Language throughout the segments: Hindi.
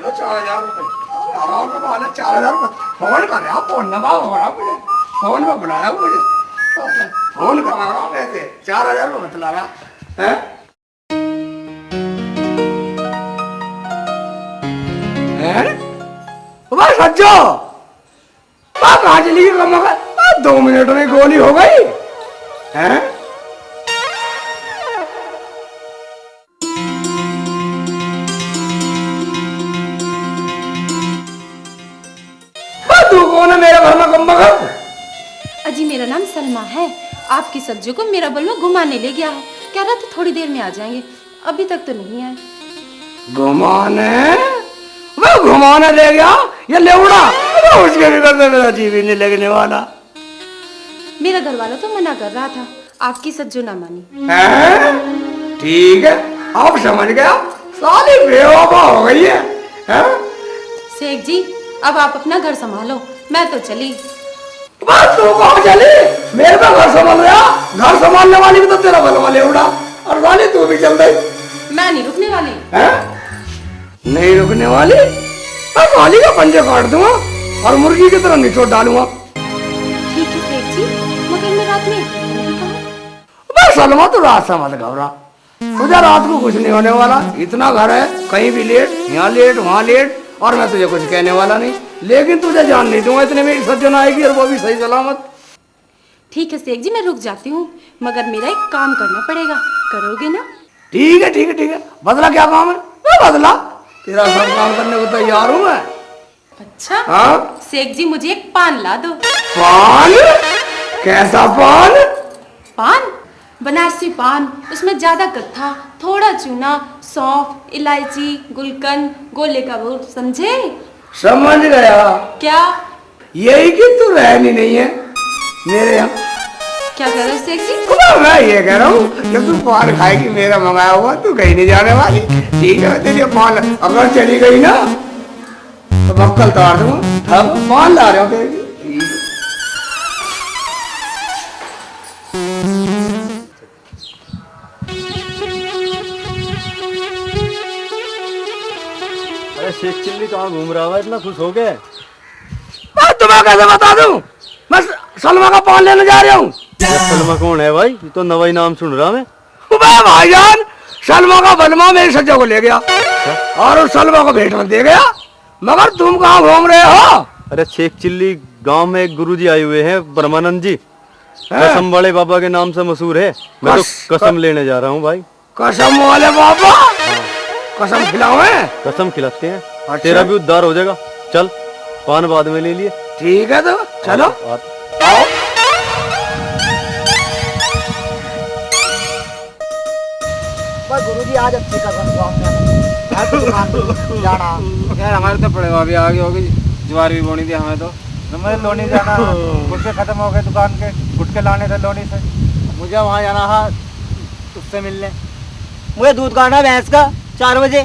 लो 4000 रुपए। आराम का बहाना 4000 रुपए। फोन कर रहा, फोन लगा हो रहा मुझे, फोन में बुलाया मुझे, फोन कर रहा वैसे 4000 रुपए बतला रहा है। बस सज्जो कहाँ चली गई? 2 मिनट में गोली हो गई है। तू कौन है मेरे घर में गम्मा? अजी मेरा नाम सलमा है। आपकी सज्जो को मेरा बलवा घुमाने ले गया है, कह रहा था थोड़ी देर में आ जाएंगे, अभी तक तो नहीं आए। घुमाने ले गया ये लेवड़ा? उसके भी घर में मेरा जीव ही नहीं लगने वाला। मेरा घर वाला तो मना कर रहा था, आपकी सज्जो ना मानी। ठीक है, आप समझ गया, साली बेवफा हो गई है। शेख जी अब आप अपना घर संभालो, मैं तो चली। बस तू कहाँ चली? मेरे पे घर संभाल रहा, घर संभालने वाली भी तो तेरा बलवा लेवड़ा, और वाली तू भी चल गई। मैं नहीं रुकने वाली। नहीं रुकने वाली? मैं वाली का पंजे काट दूंगा और मुर्गी की तरह निचोड़ डालूंगा। ठीक है शेख जी, मगर मैं रात में बस सलमा तो रात समझ घबरा, तुझे रात को कुछ नहीं होने वाला। इतना घर है, कहीं भी लेट, यहाँ लेट वहाँ लेट, और मैं तुझे कुछ कहने वाला नहीं, लेकिन तुझे जान नहीं दूंगा इतने में सज्जन आएगी, और वो भी सही सलामत। ठीक है शेख जी, मैं रुक जाती हूँ, मगर मेरा एक काम करना पड़ेगा, करोगे ना? ठीक है ठीक है ठीक है। बदला क्या काम है? बदला तेरा सब काम करने को तैयार हूँ मैं। अच्छा हाँ शेख जी, मुझे एक पान ला दो। पान? कैसा पान? पान बनारसी पान, उसमें ज्यादा कत्था, थोड़ा चूना, सौंफ, इलायची, गुलकंद, गोले का बोल, समझे? समझ गया। क्या? यही कि तू रहनी नहीं है मेरे यहाँ। क्या कह रहे हो शेख जी? मैं ये कह रहा हूँ जब तू पान खाएगी मेरा मंगाया हुआ, तू कहीं नहीं जाने वाली। ठीक है, तेरी पान अगर चली गई ना तो बक्कल तार दूंगा। हाँ पान ला रहे हो तेरी। अरे शेख चिल्ली कहाँ घूम रहा है, इतना खुश हो गए? तुम्हें कैसे बता दूं? मैं सलमा का पान लेने जा रहा हूँ। सलमा कौन है भाई? ये तो नवाई नाम सुन रहा मैं। भाईजान सलमा का बलमा मेरी सज्जा को ले गया और उस सलमा को भेंट में दे गया, मगर तुम कहाँ घूम रहे हो? अरे शेख चिल्ली गांव में एक गुरुजी आए हुए हैं, ब्रह्मानंद जी, कसम वाले बाबा के नाम से मशहूर है। मैं तो कसम लेने जा रहा हूँ भाई। कसम वाले बाबा? कसम खिलाओ? कसम खिलाते हैं। अच्छा। तेरा भी उद्धार हो जाएगा। चल पान बाद में ले लिए। ठीक है तो चलो आओ। गुरुजी आज अच्छी कसम जाना यार, हमारे तो पड़ेगा अभी आगे होगी, ज्वार भी बोनी थी हमें, तो हमें लोनी जाना, गुटके खत्म हो गए दुकान के, गुटके लाने थे लोनी से, मुझे वहाँ जाना है उससे मिलने। मुझे दूध काटना भैंस का 4 बजे।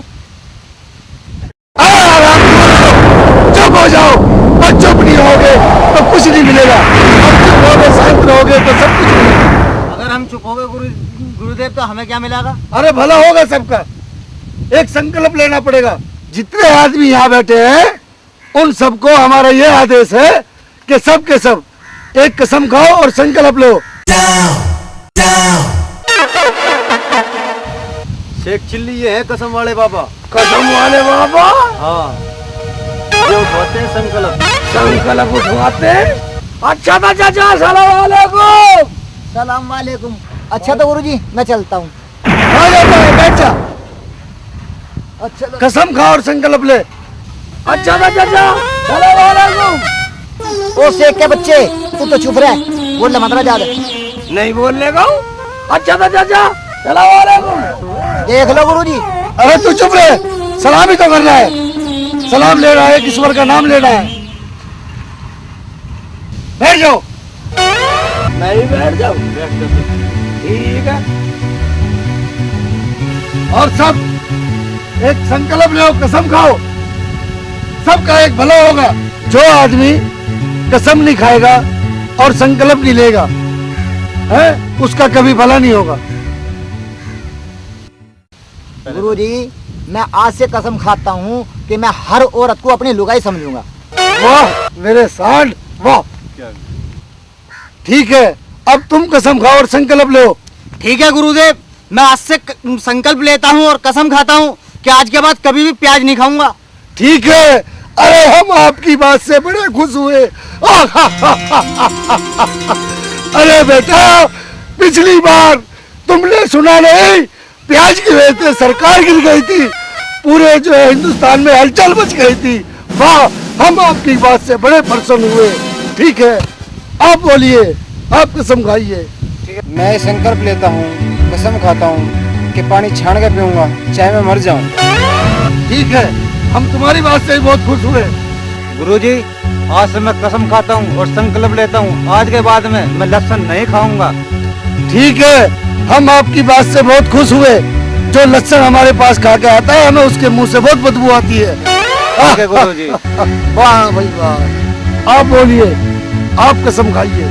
चुप हो जाओ, और चुप नहीं होगे तो कुछ नहीं मिलेगा, और चुप होगे शांत रहोगे तो सब कुछ मिलेगा। अगर हम चुप हो गए गुरुदेव तो हमें क्या मिलेगा? अरे भला होगा सबका। एक संकल्प लेना पड़ेगा। जितने आदमी यहाँ बैठे हैं उन सबको हमारा ये आदेश है कि सब के सब एक कसम खाओ और संकल्प लो। शेख चिल्ली ये है कसम वाले बाबा। कसम वाले बाबा? हाँ, ये उठवाते हैं संकल्प। संकल्प उठवाते हैं? अच्छा था चाचा, सलाम वालेकुम। सलाम वालेकुम। अच्छा तो गुरुजी मैं चलता हूँ। बैठ जा। अच्छा कसम खा और संकल्प ले। अच्छा था चाचा, सलाम वालेकुम। ओ शेख के बच्चे, तू तो चुप रह, बोल ले मत ज्यादा। नहीं बोलने का। अच्छा था चाचा, सलाम वालेकुम। देख लो गुरुजी। अरे तू चुप रहे, सलाम ही तो करना है, सलाम ले रहा है, ईश्वर का नाम लेना है। बैठ जाओ। नहीं बैठ जाओ। ठीक है, और सब एक संकल्प लो, कसम खाओ, सबका एक भला होगा। जो आदमी कसम नहीं खाएगा और संकल्प नहीं लेगा है, उसका कभी भला नहीं होगा। गुरुजी मैं आज से कसम खाता हूँ कि मैं हर औरत को अपनी लुगाई समझूंगा। वाह मेरे सांड वाह। ठीक है, अब तुम कसम खाओ और संकल्प लो। ठीक है गुरुदेव, मैं आज से संकल्प लेता हूँ और कसम खाता हूँ कि आज के बाद कभी भी प्याज नहीं खाऊंगा। ठीक है, अरे हम आपकी बात से बड़े खुश हुए। अरे बेटा, पिछली बार तुमने सुना नहीं, प्याज की वजह से सरकार गिर गई थी, पूरे जो है हिंदुस्तान में हलचल मच गई थी। वाह, हम आपकी बात से बड़े प्रसन्न हुए। ठीक है, आप बोलिए, आप कसम खाइए। मैं संकल्प लेता हूँ, कसम खाता हूँ कि पानी छान के पीऊंगा, चाहे मैं मर जाऊं। ठीक है, हम तुम्हारी बात से बहुत खुश हुए। गुरुजी, आज से मैं कसम खाता हूँ और संकल्प लेता हूँ, आज के बाद में मैं लहसुन नहीं खाऊंगा। ठीक है, हम आपकी बात से बहुत खुश हुए। जो लहसुन हमारे पास खा के आता है, हमें उसके मुंह से बहुत बदबू आती है। ठीक है गुरुजी। वाह भाई वाह। आप बोलिए, आप कसम खाइए।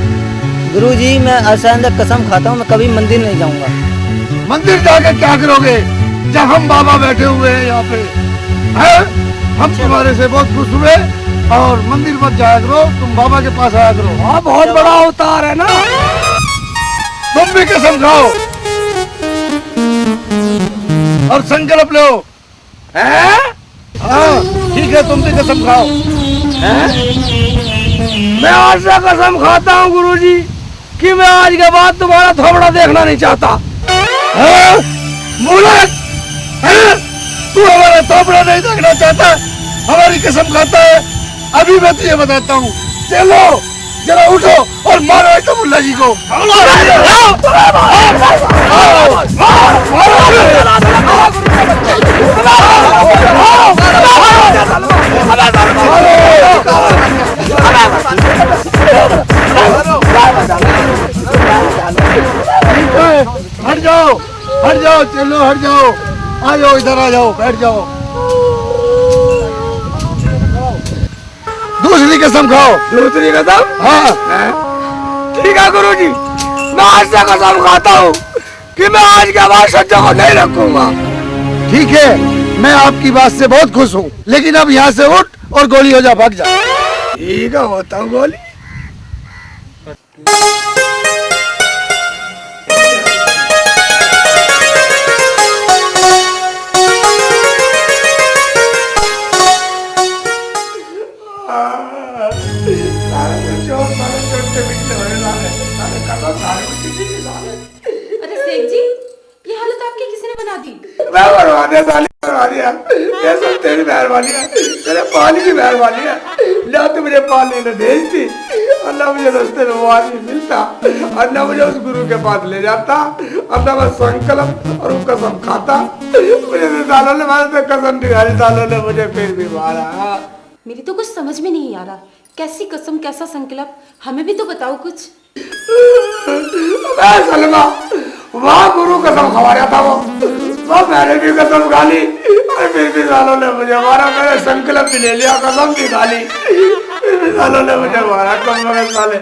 गुरुजी, मैं आज से कसम खाता हूँ मैं कभी मंदिर नहीं जाऊंगा। मंदिर जाके क्या करोगे जब हम बाबा बैठे हुए हैं यहाँ पे? हैं? हम तुम्हारे से बहुत खुश हुए और मंदिर मत जाया करो, तुम बाबा के पास आया करो। हाँ, बहुत बड़ा अवतार है ना। तुम भी कसम खाओ और संकल्प लो। हैं? हाँ, ठीक है, तुम भी कसम खाओ। हैं? मैं आज से कसम खाता हूँ गुरुजी कि मैं आज के बाद तुम्हारा थोबड़ा देखना नहीं चाहता। हैं? मूलक, हैं? तू हमारा थोबड़ा नहीं देखना चाहता, हमारी कसम खाता है। अभी मैं तुझे बताता हूँ, चलो जरा उठो और मारो एक मुल्ला जी को। हट जाओ, हट जाओ, चलो हट जाओ, आ जाओ, इधर आ जाओ, बैठ जाओ। दूसरी कसम खाओ। दूसरी कसम? हाँ। ठीक है गुरुजी, मैं आज से कसम खाता हूँ कि मैं आज के बाद सज्जा को नहीं रखूंगा। ठीक है, मैं आपकी बात से बहुत खुश हूँ, लेकिन अब यहाँ से उठ और गोली हो जा, भाग जा। ठीक है, होता हूँ गोली। अरे सेठ जी, ये हालत आपकी किसने बना दी? मैं बनवा दिया, साली बनवा दिया। ये सब तेरी मेहरबानी है, तेरे पानी की मेहरबानी है। ना तू मुझे पानी ने भेजती और ना मुझे रास्ते में वो आदमी मिलता और ना मुझे उस गुरु के पास ले जाता और ना मैं संकल्प और वो कसम खाता। मुझे तो सालों ने मारा, तो कसम दिखाई, सालों ने मुझे फिर भी मारा। मेरी तो कुछ समझ में नहीं आ रहा, कैसी कसम कैसा संकल्प, हमें भी तो बताओ कुछ। सलमा, वहाँ गुरु कसम खवा रहा था, वो मैंने भी कसम खा ली और फिर भी सालों ने मुझे मारा। मैंने संकल्प भी ले लिया, कसम भी खा ली, फिर भी सालों ने मुझे मारा। कम मगर साले।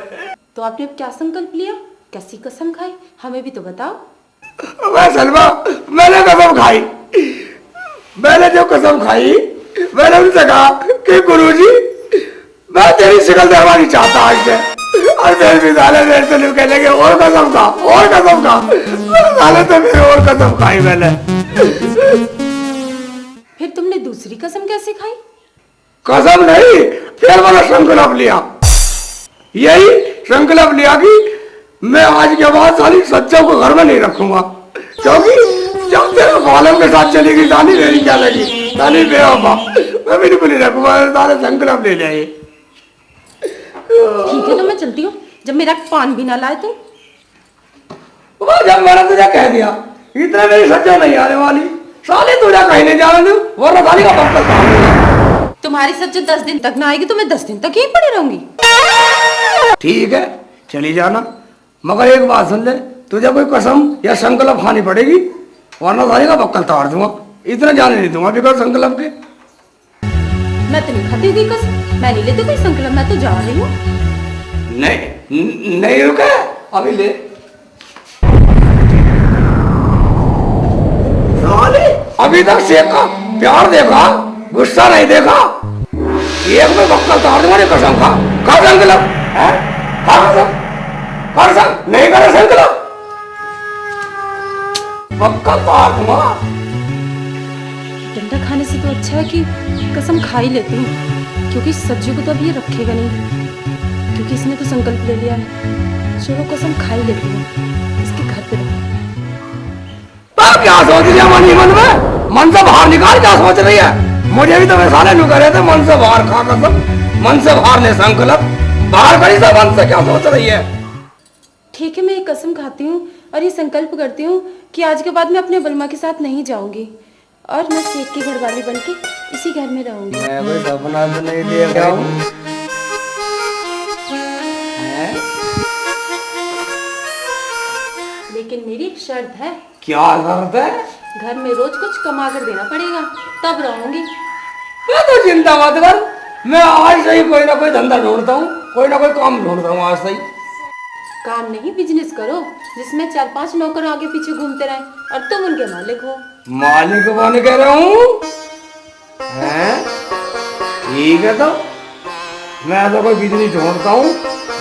तो आपने अब क्या संकल्प लिया, कैसी कसम खाई, हमें भी तो बताओ। वह सलमा, मैंने कसम खाई। मैंने जो कसम खाई, मैंने उनसे कहा कि गुरुजी, मैं तेरी शिकल देखना चाहता आज से। और फिर भी साले मेरे से कहने लगे और कसम खा, और कसम खा। साले तो फिर और कसम खाई मैंने। फिर तुमने दूसरी कसम कैसे खाई? कसम नहीं, फिर मैंने संकल्प लिया। यही संकल्प लिया कि मैं आज के बाद साली सच्चा को घर में नहीं रखूंगा, क्योंकि जब तेरे बालों के साथ चलेगी साली मेरी क्या लगी, साली बेवफा, मैं बिल्कुल नहीं रखूंगा। सारे संकल्प ले लिया। ठीक है, तो मैं चलती हूँ, जब मेरा पान भी ना लाए तो। जब मैंने तुझे कह दिया इतने मेरी सच्चा नहीं आने वाली, साले तुझे कहीं नहीं जाने दूं, वरना साली का पक्का था। तुम्हारी सच्चा 10 दिन तक ना आएगी तो मैं 10 दिन तक यहीं पड़ी रहूंगी। ठीक है, चली जाना, मगर एक बात सुन ले, तुझे कोई कसम या संकल्प खानी पड़ेगी, वरना साली का पक्का तार दूंगा। इतना जाने नहीं दूंगा बिना संकल्प के। मैं तो नहीं खाती थी कसम, मैं नहीं लेती कोई संकल्प, मैं तो जा रही हूँ। नहीं रुके, अभी ले। साले अभी तक सेका प्यार देखा, गुस्सा नहीं देखा। एक में बक्कल तार तुम्हारी कसम खा, कर संकल्प, हैं? कर संकल्प, नहीं करे संकल्प, बक्कल तार तुम्हारा। डंडा खाने से तो अच्छा है कि कसम खा ही लेती हूँ, क्योंकि सज्जू को तो अब ये रखेगा नहीं, क्योंकि इसने तो संकल्प ले लिया है। चलो कसम खा ही लेती हूँ, इसके घर पे रहूँ। क्या सोच रही है मन में? मन से बाहर निकाल, क्या सोच रही है? मुझे भी तो मैं साले नु करे थे, मन से बाहर खा कसम, मन से बाहर ले संकल्प, बाहर करी सब, मन से क्या सोच रही है? ठीक है, मैं ये कसम खाती हूँ और ये संकल्प करती हूँ कि आज के बाद मैं अपने बलमा के साथ नहीं जाऊंगी और मैं सेठ की घरवाली बनके इसी घर में रहूंगी। मैं कोई सपना तो नहीं देख रहा हूँ। लेकिन मेरी एक शर्त है। क्या शर्त है? घर में रोज कुछ कमा कर देना पड़ेगा, तब रहूंगी। मैं तो चिंता मत कर, मैं आज से ही कोई ना कोई धंधा ढूंढता हूँ, कोई ना कोई काम ढूंढता हूँ आज से ही। काम नहीं, बिजनेस करो जिसमें 4-5 नौकर आगे पीछे घूमते रहे और तुम उनके मालिक हो। मालिक बन कह रहा हूँ, ठीक है तो मैं तो कोई बिजनेस ढूंढता हूँ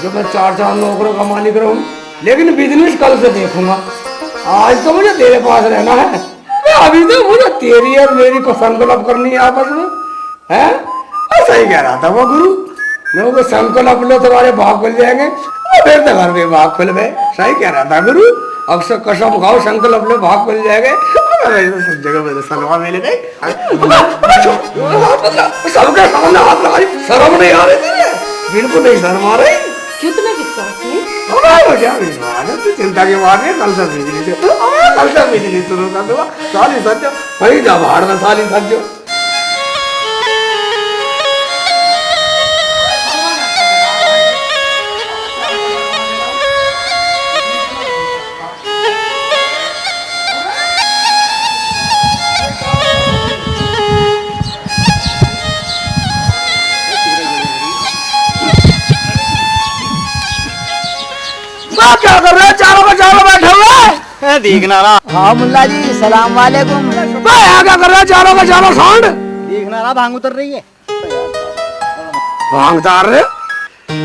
जो मैं 4-4 नौकरों का मालिक रहूँ, लेकिन बिजनेस कल से देखूंगा। आज तो मुझे तेरे पास रहना है। मैं अभी तो मुझे तेरी और मेरी को संकल्प करनी है आपस में, है? सही कह रहा था वो गुरु, मैं वो संकल्प लो तुम्हारे भाग खुल जाएंगे, फिर तो घर में भाग खुल गए। सही कह रहा था गुरु, अक्सर कसम खाओ, संकल्प लो, भाग खुल जाएंगे। सब जगह में सलवा मिल गई, सबके सामने हाथ लगाई, शर्म नहीं आ रही थी, बिल्कुल नहीं शर्म आ रही। क्यों तुम्हें विश्वास नहीं? तू चिंता की बात है, कल से बिजली शुरू कर दूंगा। साली सच्चो वही जा बाहर में, साली सच्चो क्या कर रहे हो? चारों बैठे हुए देखना रहा। हाँ मुल्ला जी, सलाम वालेकुम। क्या कर रहे हो? चारों सांड देखना रहा, भांग उतर रही है। भांग उतार रहे?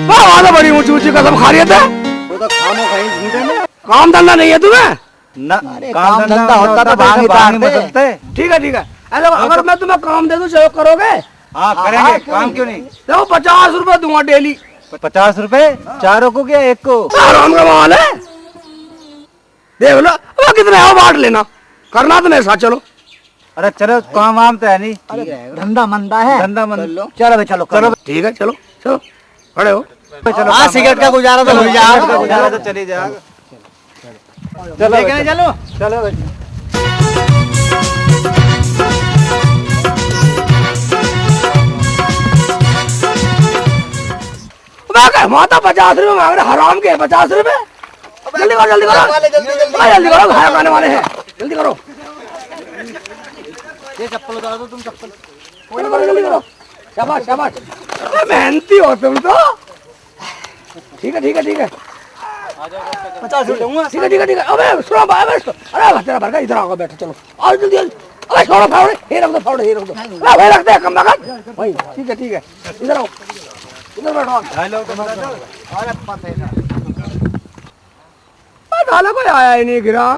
वाह, बड़ी ऊंची ऊंची कसम खा रही है। वो तो खामो कहीं झूठे में। काम धंधा नहीं है तुम्हें? ना, काम धंधा होता तो भांग उतारते। ठीक है। अगर मैं तुम्हें काम दे दूं, चलो करोगे? हाँ करेंगे, काम क्यों नहीं। देखो 50 रुपए दूंगा डेली। 50 रुपए? चारों को क्या एक को? आराम का माल है, देख लो। वो कितने है बांट लेना, करना तो मेरे साथ चलो। अरे चलो, काम वाम तो है नहीं, धंधा मंदा है। धंधा मंद। चलो ठीक है, चलो खड़े हो। चलो, हाँ सिगरेट का गुजारा तो हो जाएगा। गुजारा तो चली जाएगा। चलो माता 50 रुपए मांग रहे, हराम के 50 रुपए। जल्दी करो, जल्दी खाया खाने वाले हैं, जल्दी करो। ये चप्पल उतार दो, तुम चप्पल। जल्दी करो, शाबाश। मेहनती हो तुम तो। ठीक है। 50 रुपए दूंगा। ठीक है। अबे सुनो, अरे तेरा भर का इधर आओ, बैठो, चलो आओ जल्दी। अबे छोड़ो फावड़े, ये रख दो। वही रखते हैं, कम लागत वही। ठीक है, इधर आओ, इधर बैठो। ढाला कोई आया ही नहीं, गिरा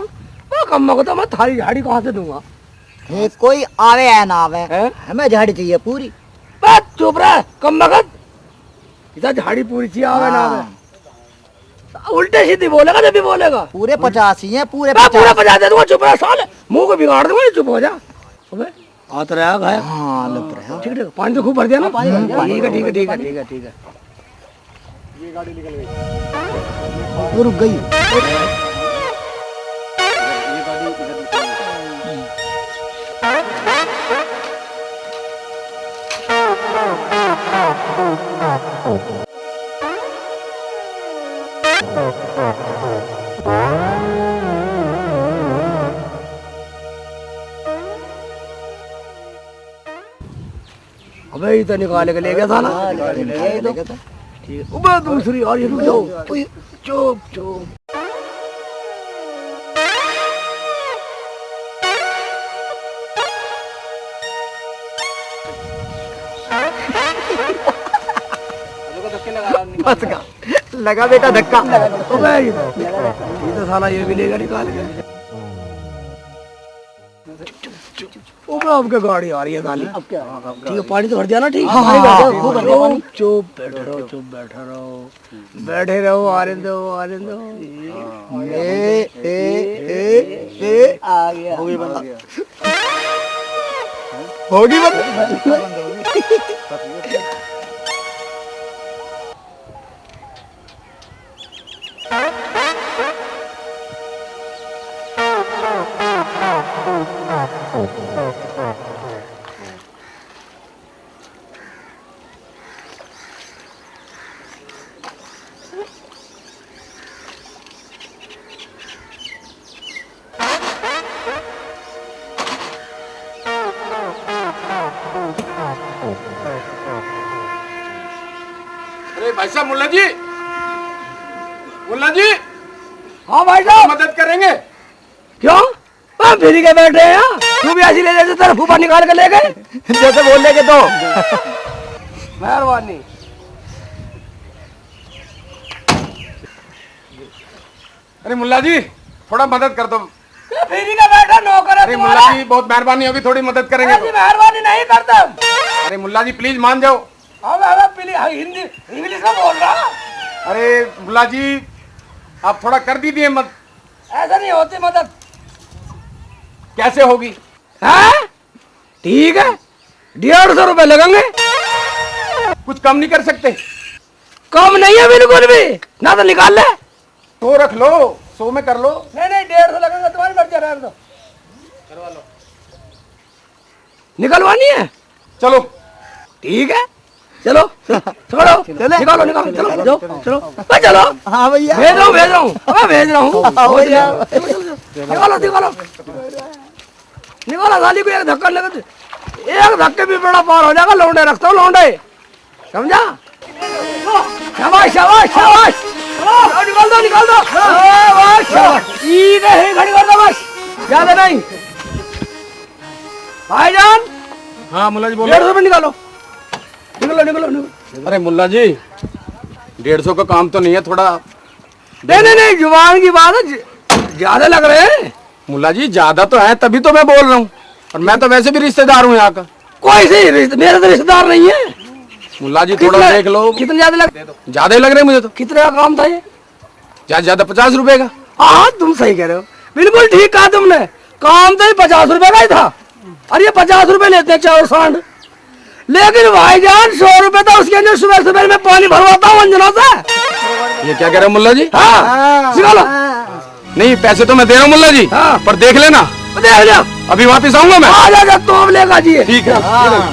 कम को तो मैं थाली झाड़ी कहाँ से दूंगा? कोई आवे या ना आवे, हमें झाड़ी चाहिए पूरी। बस चुप रह, कम वक्त इधर झाड़ी पूरी चाहिए, आवे ना आवे। उल्टे सीधी बोलेगा जब भी बोलेगा। पूरे 50 ही है, पूरे 50 दे दूंगा। चुप रह साले, मुंह को बिगाड़ दूंगा, चुप हो जा। अबे आता रहा गाय। हाँ लग रहा है। ठीक, पानी तो खूब भर दिया ना। ठीक है। ये गाड़ी निकल गई, वो रुक गई। अबे ये तो निकाले के ले गया था ना। ठीक है, अबे दूसरी और ये रुक जाओ। चुप। फंस गया, लगा बेटा धक्का। अबे ये तो साला ये भी लेगा निकाल के। ऊपर आपके गाड़ी आ रही है गाली। ठीक है, पानी तो भर दिया ना? ठीक है, चुप बैठे रहो, चुप बैठे रहो, बैठे रहो, आने दो, आने दो। आ गया, होगी बंद, होगी बंद। अरे भाई साहब, मुल्ला जी, मुल्ला जी, हाँ भाई साहब, मदद करेंगे? क्यों? हम फिर के बैठे हैं यहाँ। तू भी ऐसी ले जैसे तेरा फूफा निकाल के ले गए, जैसे बोल लेके तो। मेहरबानी। अरे मुल्ला जी, थोड़ा मदद कर दो। फिर का बैठा नौकर है अरे मुल्ला जी, बहुत मेहरबानी होगी, थोड़ी मदद करेंगे तो। मेहरबानी नहीं करता। अरे मुल्ला जी, प्लीज मान जाओ। हिंदी इंग्लिश में बोल रहा। अरे मुल्ला जी, आप थोड़ा कर दीजिए मत। ऐसा नहीं होती मदद। कैसे होगी? है ठीक है, 150 रुपए लगेंगे। कुछ कम नहीं कर सकते? कम नहीं है बिल्कुल भी ना, तो निकाल ले। 100 रख लो, 100 में कर लो। नहीं नहीं, 150 लगेंगे, तुम्हारी मर्जी, रहने दो। करवा लो। निकलवानी है? चलो ठीक है, चलो छोड़ो, निकालो निकालो, चलो जाओ, चलो चलो। हाँ भैया, भेज रहा हूँ, भेज रहा हूँ, भेज रहा हूँ। निकालो निकालो निकालो, साली को एक धक्का लगे, एक धक्के भी बड़ा पार हो जाएगा। लौंडे रखता हूँ, लौंडे, समझा? शाबाश शाबाश शाबाश, निकाल दो निकाल दो, शाबाश। ठीक है, घड़ी कर दो बस, ज्यादा नहीं। भाईजान, हाँ मुल्ला जी बोलो। 150 रुपए निकालो, निकलो निकलो निकलो। अरे मुल्ला जी, 150 का काम तो नहीं है, थोड़ा। नहीं नहीं नहीं, जुबान की बात है, ज्यादा लग रहे हैं। मुल्ला जी, ज्यादा तो है, तभी तो मैं बोल रहा हूँ, और मैं तो वैसे भी रिश्तेदार हूँ यहाँ का। कोई से मेरे तो रिश्तेदार नहीं है। मुल्ला जी थोड़ा देख लो। कितने ज्यादा लग, ज्यादा ही लग रहे हैं मुझे तो। कितने का काम था ये? ज्यादा ज्यादा 50 रुपए का। हाँ तुम सही कह रहे हो, बिल्कुल ठीक कहा तुमने। काम तो 50 रुपए का ही था, और ये 50 रुपए लेते हैं चावल सांड। लेकिन भाईजान 100 रुपए था, उसके अंदर सुबह सुबह में पानी भरवाता हूँ अंजना से। ये क्या कह रहे हो मुल्ला जी? हाँ निकालो। नहीं, पैसे तो मैं दे रहा हूँ मुल्ला जी, हाँ। पर देख लेना, देख लिया, अभी वापस आऊंगा मैं। आ जा तो अब लेगा जी। ठीक है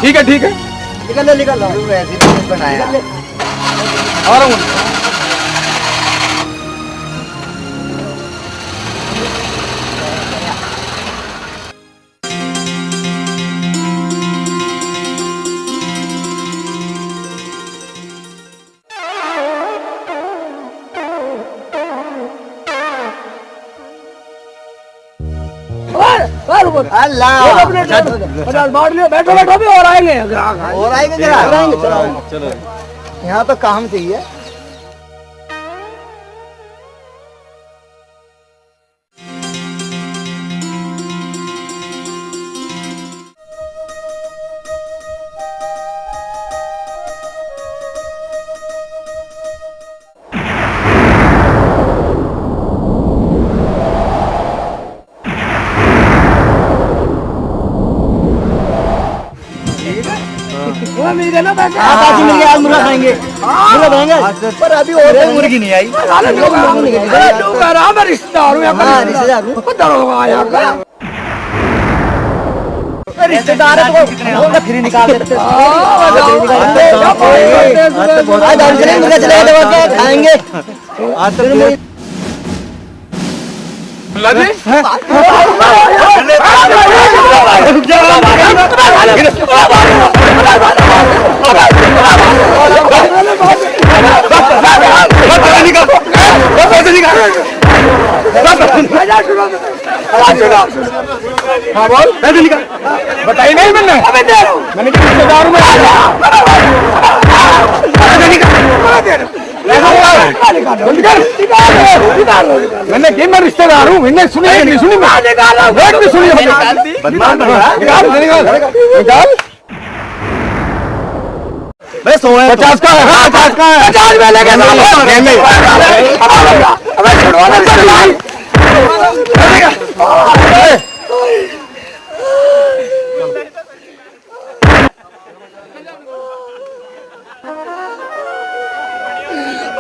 ठीक है ठीक है, निकल निकल वैसे बनाया। आ रहा हूँ। अल्लाह, 50 बांट लियो, बैठो बैठो भी और आएंगे। और आएंगे जरा, चलो। यहाँ तो काम चाहिए। वो मिल गए ना पैसे? हाँ बाजी मिल गया, आज मुर्गा खाएंगे, मुर्गा बनाएंगे। पर अभी और मुर्गी नहीं आई। मैं रिश्तेदार हूँ, हाँ, रिश्तेदार हूँ। दरोगा यहाँ का। रिश्तेदार है तो फ्री निकाल देते। खाएंगे मुल्ला जी, हाँ बोल, पैसे निकाल। बताई नहीं मैंने, मैंने रिश्तेदार हूँ मैं। मैंने की मैं रिश्तेदार हूँ, मैंने सुनी नहीं सुनी, मैं भी सुनी निकाल। भाई 50 का है, 50 का है, 50 में लेके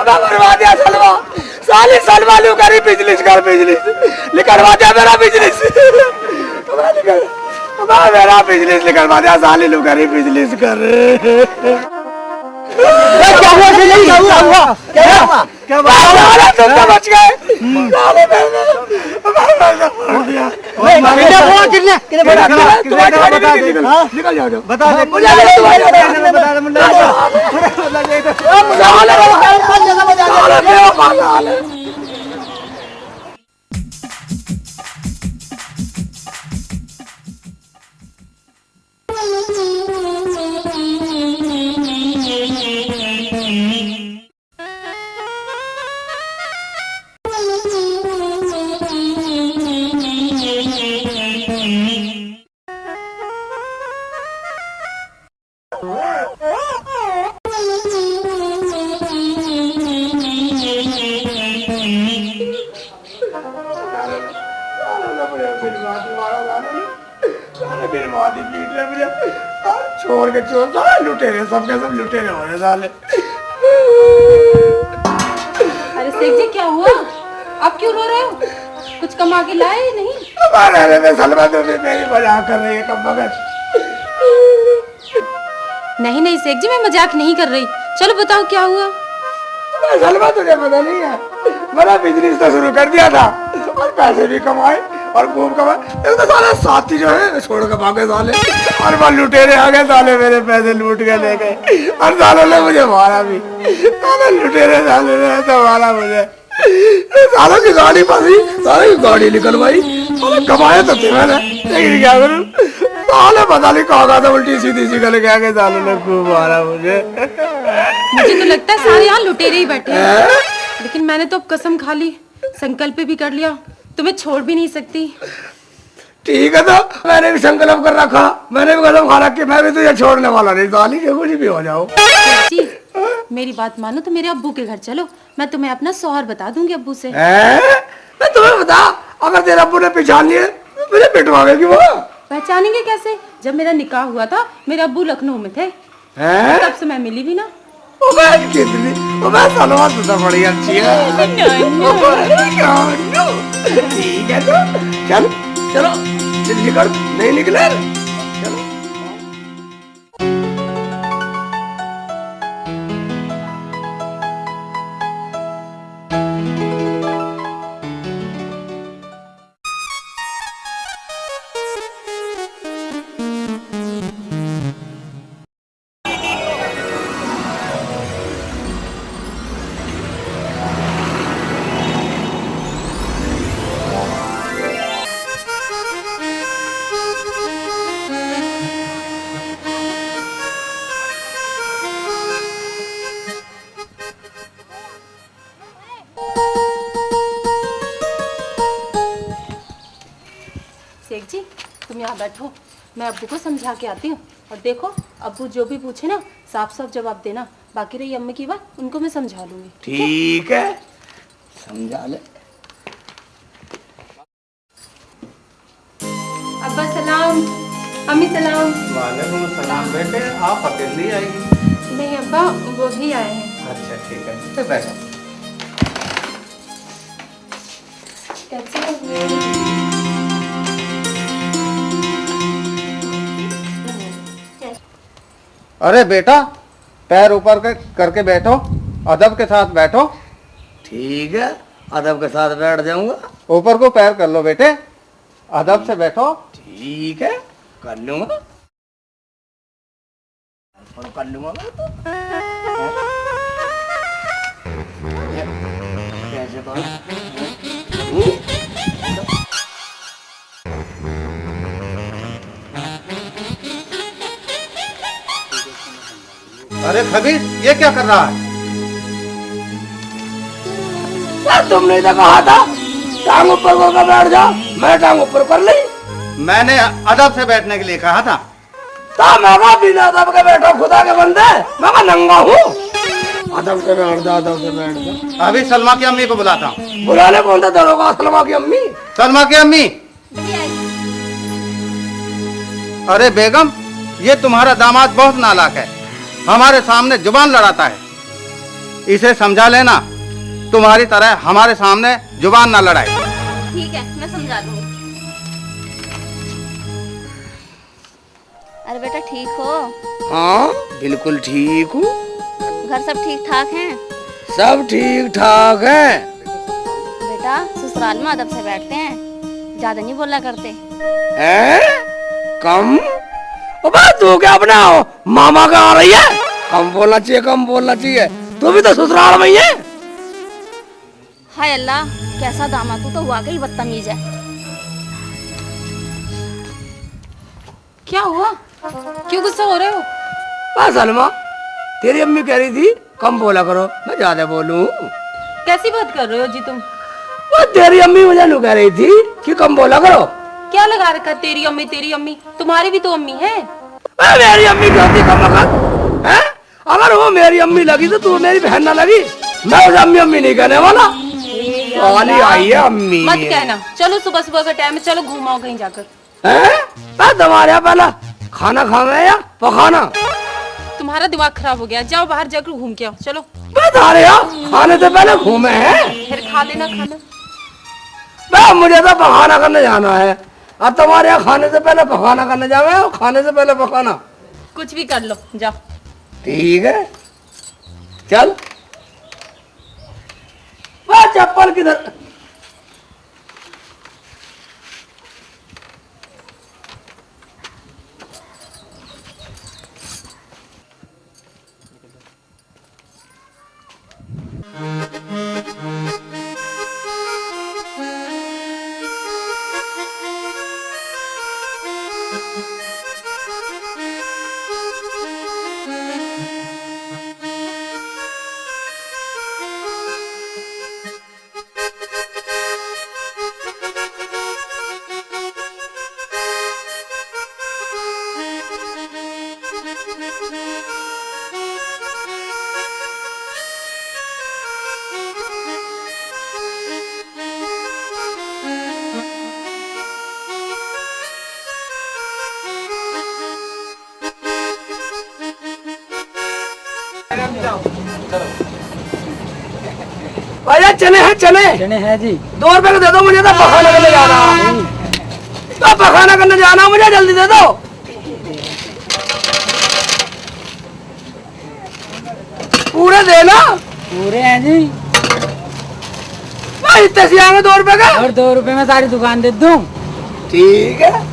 करवा दिया सलवा, साली सलवा लू करी बिजनेस कर, बिजनेस निकलवा दिया मेरा बिजनेस, मेरा बिजनेस निकलवा दिया, साली लू करी बिजनेस कर। क्या हुआ? क्या हुआ? तुम तो बच गए। निकल जाओ, बता दे छोड़ के चोर साले लुटेरे, सबके सब लुटेरे हो रहे साले। अरे शेख जी क्या हुआ? आप क्यों रो रहे हो? कुछ कमा के लाए ही नहीं? हमारे में सलमा तो मेरी मजाक कर रही है, कब बगत। नहीं नहीं शेख जी, मैं मजाक नहीं कर रही। चलो बताओ क्या हुआ? सलमा तुझे पता नहीं है, मेरा बिजनेस तो शुरू कर दिया था और पैसे भी कमाए और खूब कमाए। एक तो साले साथी जो है छोड़ के भागे साले, और वो लुटेरे आ गए साले, मेरे पैसे लूट के ले गए और सालों ने मुझे मारा भी। साले लुटेरे साले ने तो मारा मुझे, सालों की गाड़ी फंसी, साले की गाड़ी निकलवाई, साले कमाए तो थे मैंने, लेकिन क्या करूं, साले पता नहीं कहा था उल्टी सीधी सी गले के आगे, सालों ने खूब मारा मुझे। मुझे तो लगता है सारे यहाँ लुटेरे ही बैठे हैं। लेकिन मैंने तो अब कसम खा ली, संकल्प भी कर लिया, तुम्हें छोड़ भी नहीं सकती। ठीक है, तो मैंने भी संकल्प कर रखा, मैंने भी कसम खा रखी, मैं भी तुझे छोड़ने वाला नहीं, साली के कुछ भी हो जाओ। जी मेरी बात मानो तो मेरे अब्बू के घर चलो, मैं तुम्हें अपना शौहर बता दूंगी अब्बू से। मैं तुम्हें बता, अगर तेरे अब्बू ने पहचान लिए मुझे पिटवाएगी वो। पहचानेंगे कैसे? जब मेरा निकाह हुआ था मेरे अब्बू लखनऊ में थे, तब से मैं मिली भी ना। कितनी सलवा तो बड़ी अच्छी है। ठीक है, तो चल चलो निकल, नहीं निकले चलो। शेख जी तुम यहाँ बैठो, मैं अब्बू को समझा के आती हूँ। और देखो अब्बू जो भी पूछे ना साफ साफ जवाब देना, बाकी रही अम्मी की बात उनको मैं समझा लूंगी। ठीक है, समझा ले। अब्बा सलाम, अम्मी सलाम। वालेकुम सलाम बेटे, आप अकेली आएगी? नहीं अब्बा वो भी आए हैं। अच्छा ठीक है, तो बैठो। कैसे हो? अरे बेटा, पैर ऊपर करके बैठो, अदब के साथ बैठो। ठीक है, अदब के साथ बैठ जाऊंगा। ऊपर को पैर कर लो बेटे, अदब से बैठो। ठीक है, कर लूंगा, कर लूंगा मैं तो। कैसे करूं? अरे खबीर, ये क्या कर रहा है? तुमने तो कहा था टांग ऊपर करके बैठ जाओ, मैं टांग ऊपर कर ली। मैंने अदब से बैठने के लिए कहा था। मैं कहा बिना अदब के बैठो खुदा के बंदे, मैं कहा नंगा हूँ। अदब से बैठ जा, अदब से बैठ जा। अभी सलमा की अम्मी को बुलाता हूँ। बुलाने कौन था दरोगा? सलमा की अम्मी। सलमा की अम्मी। अरे बेगम, ये तुम्हारा दामाद बहुत नालायक है, हमारे सामने जुबान लड़ाता है। इसे समझा लेना, तुम्हारी तरह हमारे सामने जुबान ना लड़ाए। ठीक है, मैं समझा दूंगी। अरे बेटा ठीक हो? हाँ बिल्कुल ठीक हूँ। घर सब ठीक ठाक हैं? सब ठीक ठाक है। बेटा ससुराल में अदब से बैठते हैं, ज्यादा नहीं बोला करते। हैं? कम? अबे तू क्या अपना मामा का आ रही है? कम बोलना चाहिए, कम बोलना चाहिए। तू भी तो ससुराल में ही है। हाय अल्लाह, कैसा दामाद, तू तो वाकई बदतमीज है। क्या हुआ? क्यों गुस्सा हो रहे हो? बस सलमा, तेरी अम्मी कह रही थी कम बोला करो, मैं ज्यादा बोलूं। कैसी बात कर रहे हो जी तुम? वो तेरी अम्मी मुझे नु कह रही थी कि कम बोला करो। क्या लगा रखा है तेरी अम्मी? तुम्हारी भी तो अम्मी है। मेरी अम्मी कहती कम लगा है? अगर वो मेरी अम्मी लगी तो तू मेरी बहन ना लगी। मैं उसे अम्मी अम्मी नहीं कहने वाला। वाली आई है अम्मी। मत कहना। चलो सुबह सुबह का टाइम है, चलो घुमाओ कहीं जाकर। तुम्हारे यहाँ पहला खाना खाना या पकाना? तुम्हारा दिमाग खराब हो गया, जाओ बाहर जाकर घूम के आओ। चलो तुम्हारे यहाँ खाने से पहले घूमे हैं। फिर खा लेना खाना। मुझे तो पकाना करने जाना है, और तुम्हारे यहाँ खाने से पहले पकाना करने जावे और खाने से पहले पकाना। कुछ भी कर लो, जाओ। ठीक है चल। वह चप्पल किधर? भैया चने हैं, चने हैं जी। 2 रुपए का दे दो, मुझे तो पखाना करने जाना है। तो पखाना करने जाना, मुझे जल्दी दे दो। पूरे देना। पूरे हैं जी। भाई इतने से आएंगे 2 रुपए का? और 2 रुपए में सारी दुकान दे दूं? ठीक है।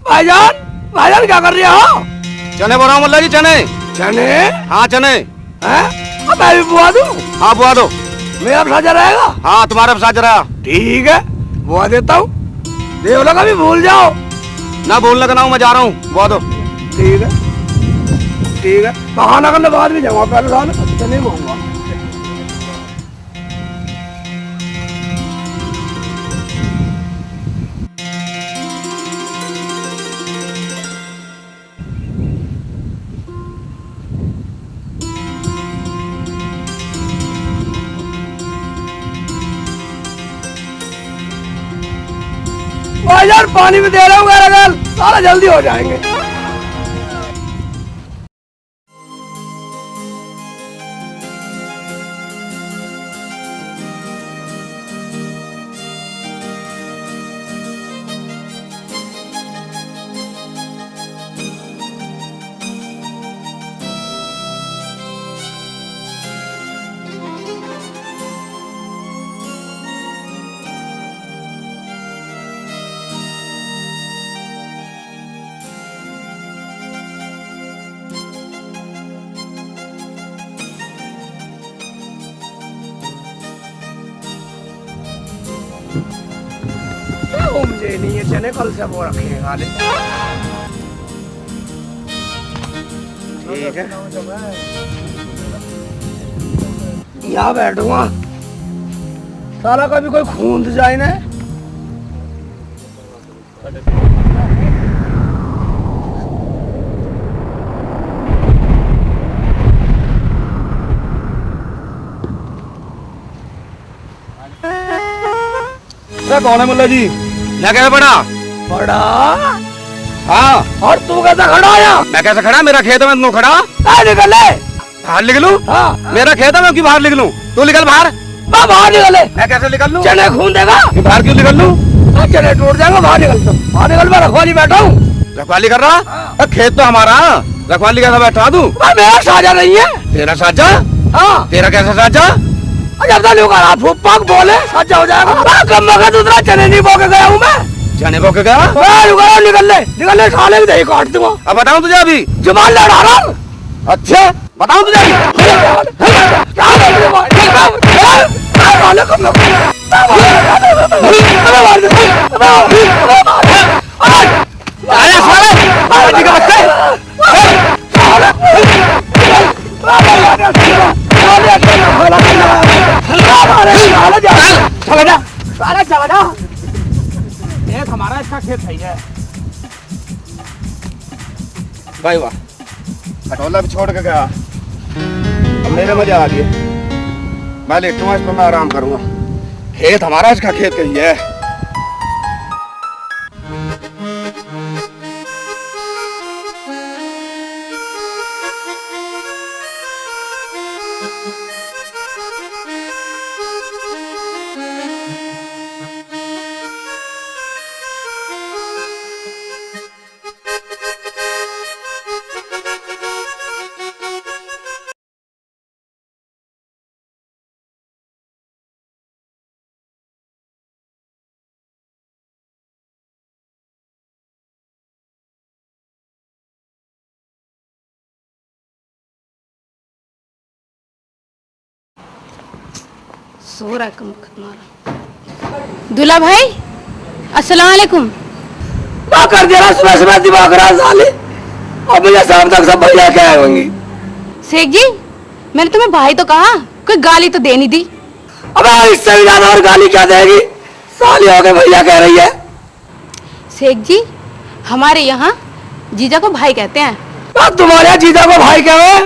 भाईजान, भाईजान क्या कर रहे हो? चने बोल रहा हूँ मुल्ला जी, चने। चने? हाँ चने। हैं? अब मैं भी बुआ दूं? हाँ बुआ दो। मेरा भी साझा रहेगा? हाँ तुम्हारा भी साझा रहा। ठीक है, बुआ देता हूँ। देव लगा भी भूल जाओ। ना बोलने का ना हूँ, मैं जा रहा हूँ, बुआ दो। ठीक है, ठीक है। बहाना करने बाद में जाऊंगा, पहले साल में नहीं बोलूंगा। यार पानी में दे रहा हूँ यार, सारा जल्दी हो जाएंगे। मुझे नहीं, ये चने कल से वो रखेंगे खाली। ठीक है, यहाँ बैठूंगा, साला कभी कोई खून जाए ना। कौन है मुल्ला जी? मैं कैसे पड़ा? बड़ा? हाँ। और तू कैसा खड़ा आया? मैं कैसे खड़ा? मेरा खेत है, मैं तू खड़ा? निकल ले। बाहर निकलूं? हाँ। मेरा खेत है, मैं क्यों बाहर निकलूं? तू निकल बाहर। बाहर निकल ले। मैं कैसे निकल लूं? चने खून देगा। बाहर क्यों निकल लूं? चने टूट जाएगा, बाहर निकल। बाहर निकल, मैं रखवाली बैठा हूँ। रखवाली कर रहा? खेत तो हमारा, रखवाली कैसे बैठा तू? मेरा साझा नहीं है। तेरा साझा? हाँ। तेरा कैसा साझा? जब तक लोग फूक बोले साझा हो जाएगा। कम वक्त दूसरा चने नहीं बोके गया हूँ मैं। चने बोके गया? निकल ले, साले भी दही काट दूंगा। अब बताऊं तुझे अभी? जुबान लड़ा रहा हूँ। अच्छा बताऊं तुझे? हमारा इसका खेत सही है भाई वाह, खटोला भी छोड़ के गया। अब मेरे मजे आ गए। मैं लेटूंगा इस पर, मैं आराम करूंगा। खेत हमारा, इसका खेत कहीं है। सो रहा है कम। दूल्हा भाई अस्सलाम वालेकुम। क्या कर दिया सुबह सुबह दिमाग रहा साले। अब मुझे शाम तक सब भैया क्या होंगी। शेख जी मैंने तुम्हें भाई तो कहा, कोई गाली तो दे नहीं दी। अब इससे भी ज्यादा और गाली क्या देगी? साली हो गए भैया कह रही है। शेख जी हमारे यहाँ जीजा को भाई कहते हैं। तुम्हारे जीजा को भाई कहे,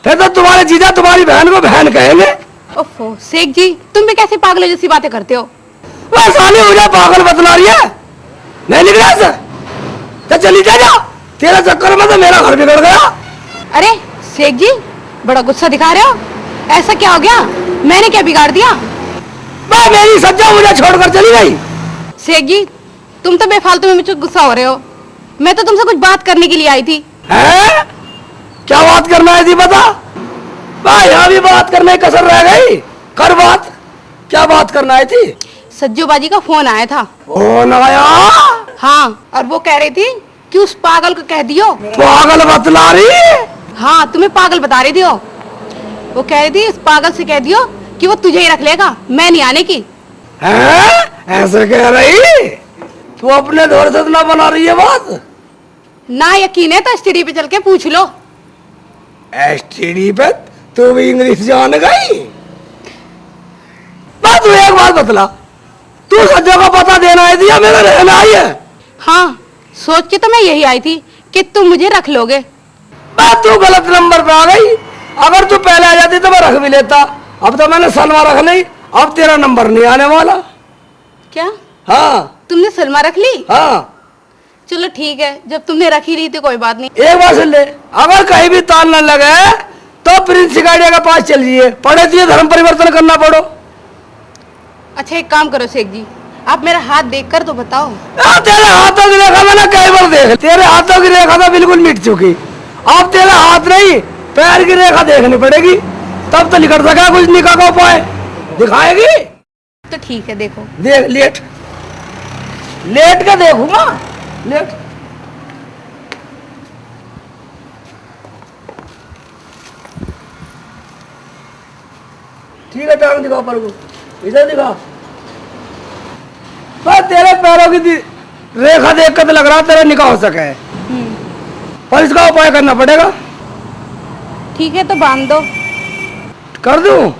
फिर तो तुम्हारे जीजा तुम्हारी बहन को बहन कहेंगे। ओफो शेख जी तुम भी कैसे पागलों जैसी बातें करते हो? वह साली मुझे पागल बतला रही है। नहीं निकला से तो चली जा। तेरा चक्कर में तो मेरा घर बिगड़ गया। अरे शेख जी बड़ा गुस्सा दिखा रहे हो, ऐसा क्या हो गया? मैंने क्या बिगाड़ दिया? मैं मेरी सज्जा मुझे छोड़कर चली गई। शेख जी तुम तो बेफालतू में मुझे गुस्सा हो रहे हो। मैं तो तुमसे कुछ बात करने के लिए आई थी। है? क्या बात करना है थी बता। भाई यहाँ भी बात करने की कसर रह गई। कर बात, क्या बात करना है थी? सज्जू बाजी का फोन आया था। फोन आया? हाँ और वो कह रही थी कि उस पागल को कह दियो। पागल बतला रही? हाँ तुम्हें पागल बता रही थी वो। वो कह रही थी इस पागल से कह दियो कि वो तुझे ही रख लेगा, मैं नहीं आने की। हैं? ऐसे कह रही? तू अपने दौर से ना बना रही है बात। ना यकीन है तो स्टडी पे चल के पूछ लो। एसटीडी पे तू भी इंग्लिश जान गई? बस तू एक बात बतला, तू सज्जा का पता देना है दिया मेरा रहना आई है? हाँ, सोच के तो मैं यही आई थी कि तुम मुझे रख लोगे। बस तू गलत नंबर पे आ गई। अगर तू पहले आ जाती तो मैं रख भी लेता। अब तो मैंने सलमा रख ली, अब तेरा नंबर नहीं आने वाला। क्या हाँ तुमने सलमा रख ली? हाँ। चलो ठीक है, जब तुमने रख ही ली तो कोई बात नहीं। एक बार सुन ले, अगर कहीं भी ताल न लगे तो प्रिंस सिकाडिया के पास चलिए, पढ़े दिए धर्म परिवर्तन करना पड़ो। अच्छा एक काम करो शेख जी, आप मेरा हाथ देखकर तो बताओ। तेरे हाथों की रेखा मैंने कई बार देख, तेरे हाथों की रेखा तो बिल्कुल मिट चुकी। अब तेरे हाथ नहीं पैर की रेखा देखनी पड़ेगी, तब तो निकल सका कुछ निकाह का उपाय। दिखाएगी तो ठीक है, देखो। देख, लेट लेट के देखूंगा, लेट। ठीक है, टांग दिखाओ पर को, इधर दिखा। पर तेरे पैरों की रेखा देख कर तो लग रहा तेरा निकाह हो सके है, पर इसका उपाय करना पड़ेगा। ठीक है तो बांध दो। कर दूं?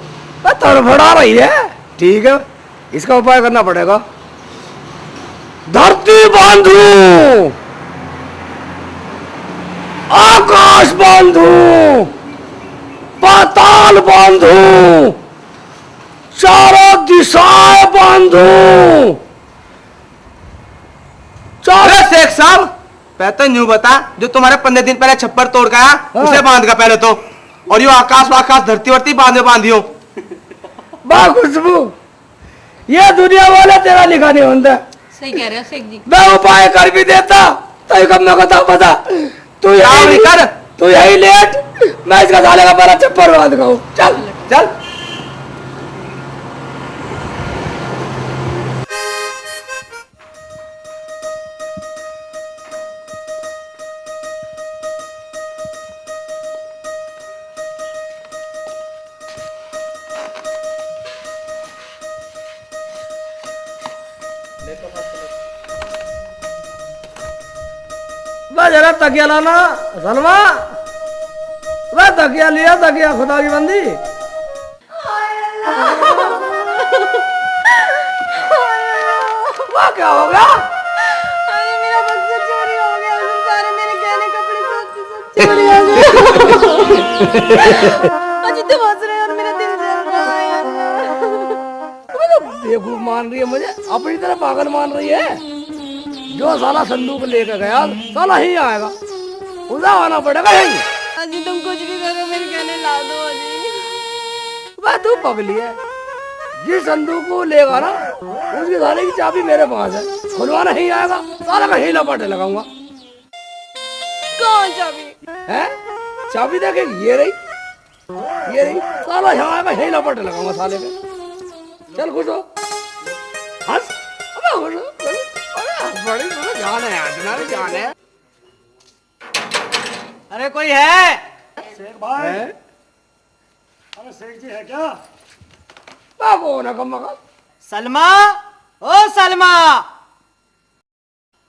पर तड़फड़ा रही है। ठीक है, इसका उपाय करना पड़ेगा। धरती बांधू, आकाश बांधू, पाताल बांधू, चारों दिशाएं बांधू। अरे शेख साहब, पहले तो न्यू बता, जो तुम्हारे 15 दिन पहले छप्पर तोड़ गया उसे बांध का पहले तो, और यो आकाश वाकाश धरती वर्ती बांधियो। बा खुशबू, ये दुनिया वाले तेरा लिखा नहीं होता। सही कह रहे हो शेख जी। मैं उपाय कर भी देता तो कब मैं बता पता तू यही कर, तू यही लेट, मैं इसका साले का बड़ा चप्पल बांध का हूँ। चल चल। वह जरा तकिया लाना सलमा, वह तकिया लिया, तकिया खुदा की बंदी। वह क्या हो गया? अरे मेरा बक्सा चोरी हो गया, उसमें सारे मेरे गहने कपड़े सब चोरी हो गए। अजी तुम हंस रहे हो और मेरा दिल जल रहा है। बेवकूफ मान रही है मुझे, अपनी तरह पागल मान रही है। जो साला संदूक लेकर गया साला ही आएगा, उधर आना पड़ेगा यही। अजी तुम कुछ भी करो, मेरे गहने ला दो अजी। वह तू पगली है, जिस संदूक को लेगा ना उसकी साले की चाबी मेरे पास है, खुलवाना ही आएगा, साला का ही लपाटे लगाऊंगा। कौन चाबी है? चाबी देखेगी, ये रही, ये रही, साला यहाँ आएगा, ही लपाटे लगाऊंगा साले के। चल खुश हो, हंस, अब खुश हो, बड़ी तुम्हें जान है, तुम्हारी जान है। अरे कोई है? शेख भाई, अरे शेख जी है क्या? बाबू ना कम मका। सलमा, ओ सलमा।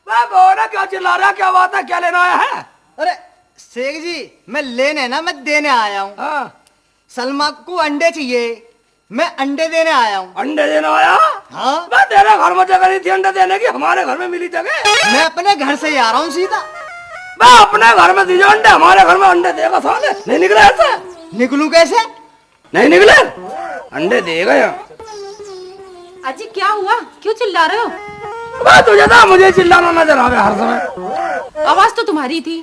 बाबू ना क्या चिल्ला रहा, क्या बात है, क्या लेना आया है? अरे शेख जी, मैं लेने ना मैं देने आया हूँ। हाँ। सलमा को अंडे चाहिए, मैं अंडे देने आया हूँ। अंडे देना आया? हाँ। मैं तेरे घर में जगह नहीं थी अंडे देने की, हमारे घर में मिली जगह। मैं अपने घर से ही आ रहा हूँ सीधा। मैं अपने घर में दीजिए अंडे, हमारे घर में अंडे देगा साले, नहीं निकले ऐसे? निकलूं कैसे? नहीं निकले, अंडे देगा यहाँ। अजी क्या हुआ, क्यों चिल्ला रहे हो? मैं तुझे था, मुझे चिल्लाना नजर आवे हर समय। आवाज तो तुम्हारी थी।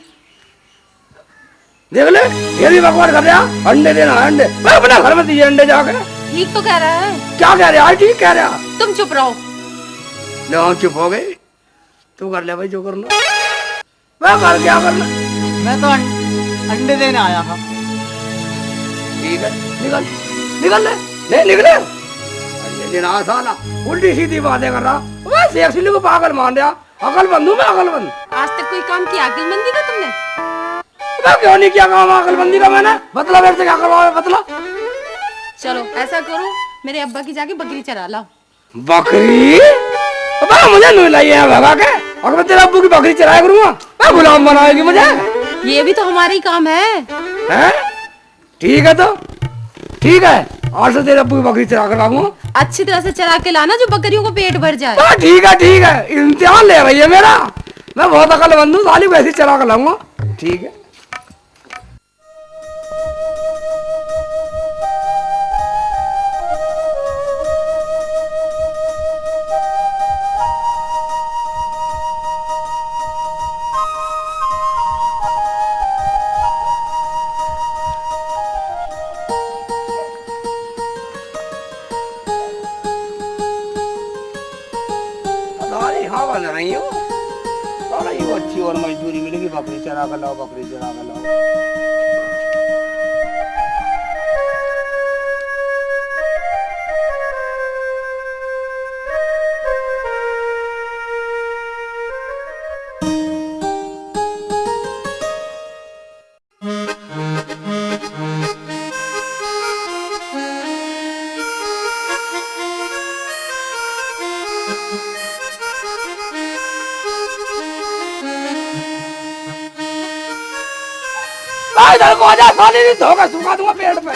देख ले, ये भी बकवास कर रहा, अंडे देना है अंडे। मैं अपने घर में दीजिए अंडे जाके। ठीक तो कह रहा है। क्या कह रहा है? ठीक कह रहा। तुम चुप रहो। ले हम चुप हो गए, तू कर ले भाई जो करना। मैं कर क्या करना? मैं तो अंडे देने आया था। ठीक है, निकल निकल ले निकले। अंडे देना साला उल्टी सीधी बातें कर रहा, वैसे एक्चुअली को पागल मान रहा। अकलमंद हूँ मैं, अकलमंद। आज तक कोई काम किया अक्लमंदी का तुमने? मैं क्यों नहीं किया काम अकलमंदी का मैंने? बतला मेरे से क्या करवाओ, बतला। चलो ऐसा करो, मेरे अब्बा की जाके बकरी चरा लाओ। बकरी? अबे मुझे नहीं लाई है भगा के, और मैं तेरे अब्बू की बकरी चराया करूंगा, मैं गुलाम बनाएगी मुझे। ये भी तो हमारा ही काम है। हैं? ठीक है तो ठीक है, आज से तेरे अब्बू की बकरी चरा कर लाऊंगा। अच्छी तरह से चरा के लाना जो बकरियों को पेट भर जाए। हाँ ठीक है, इम्तिहान ले रही है मेरा। मैं बहुत अकलमंद हूँ, साली वैसे ही चरा कर लाऊंगा। ठीक है। हाँ बन रही हो, अच्छी और मजदूरी मिलेगी, बकरी चरा कर लाओ, बकरी चरा कर लाओ। इधर को आजा, साली नहीं धोखा सुखा दूंगा पेट पे।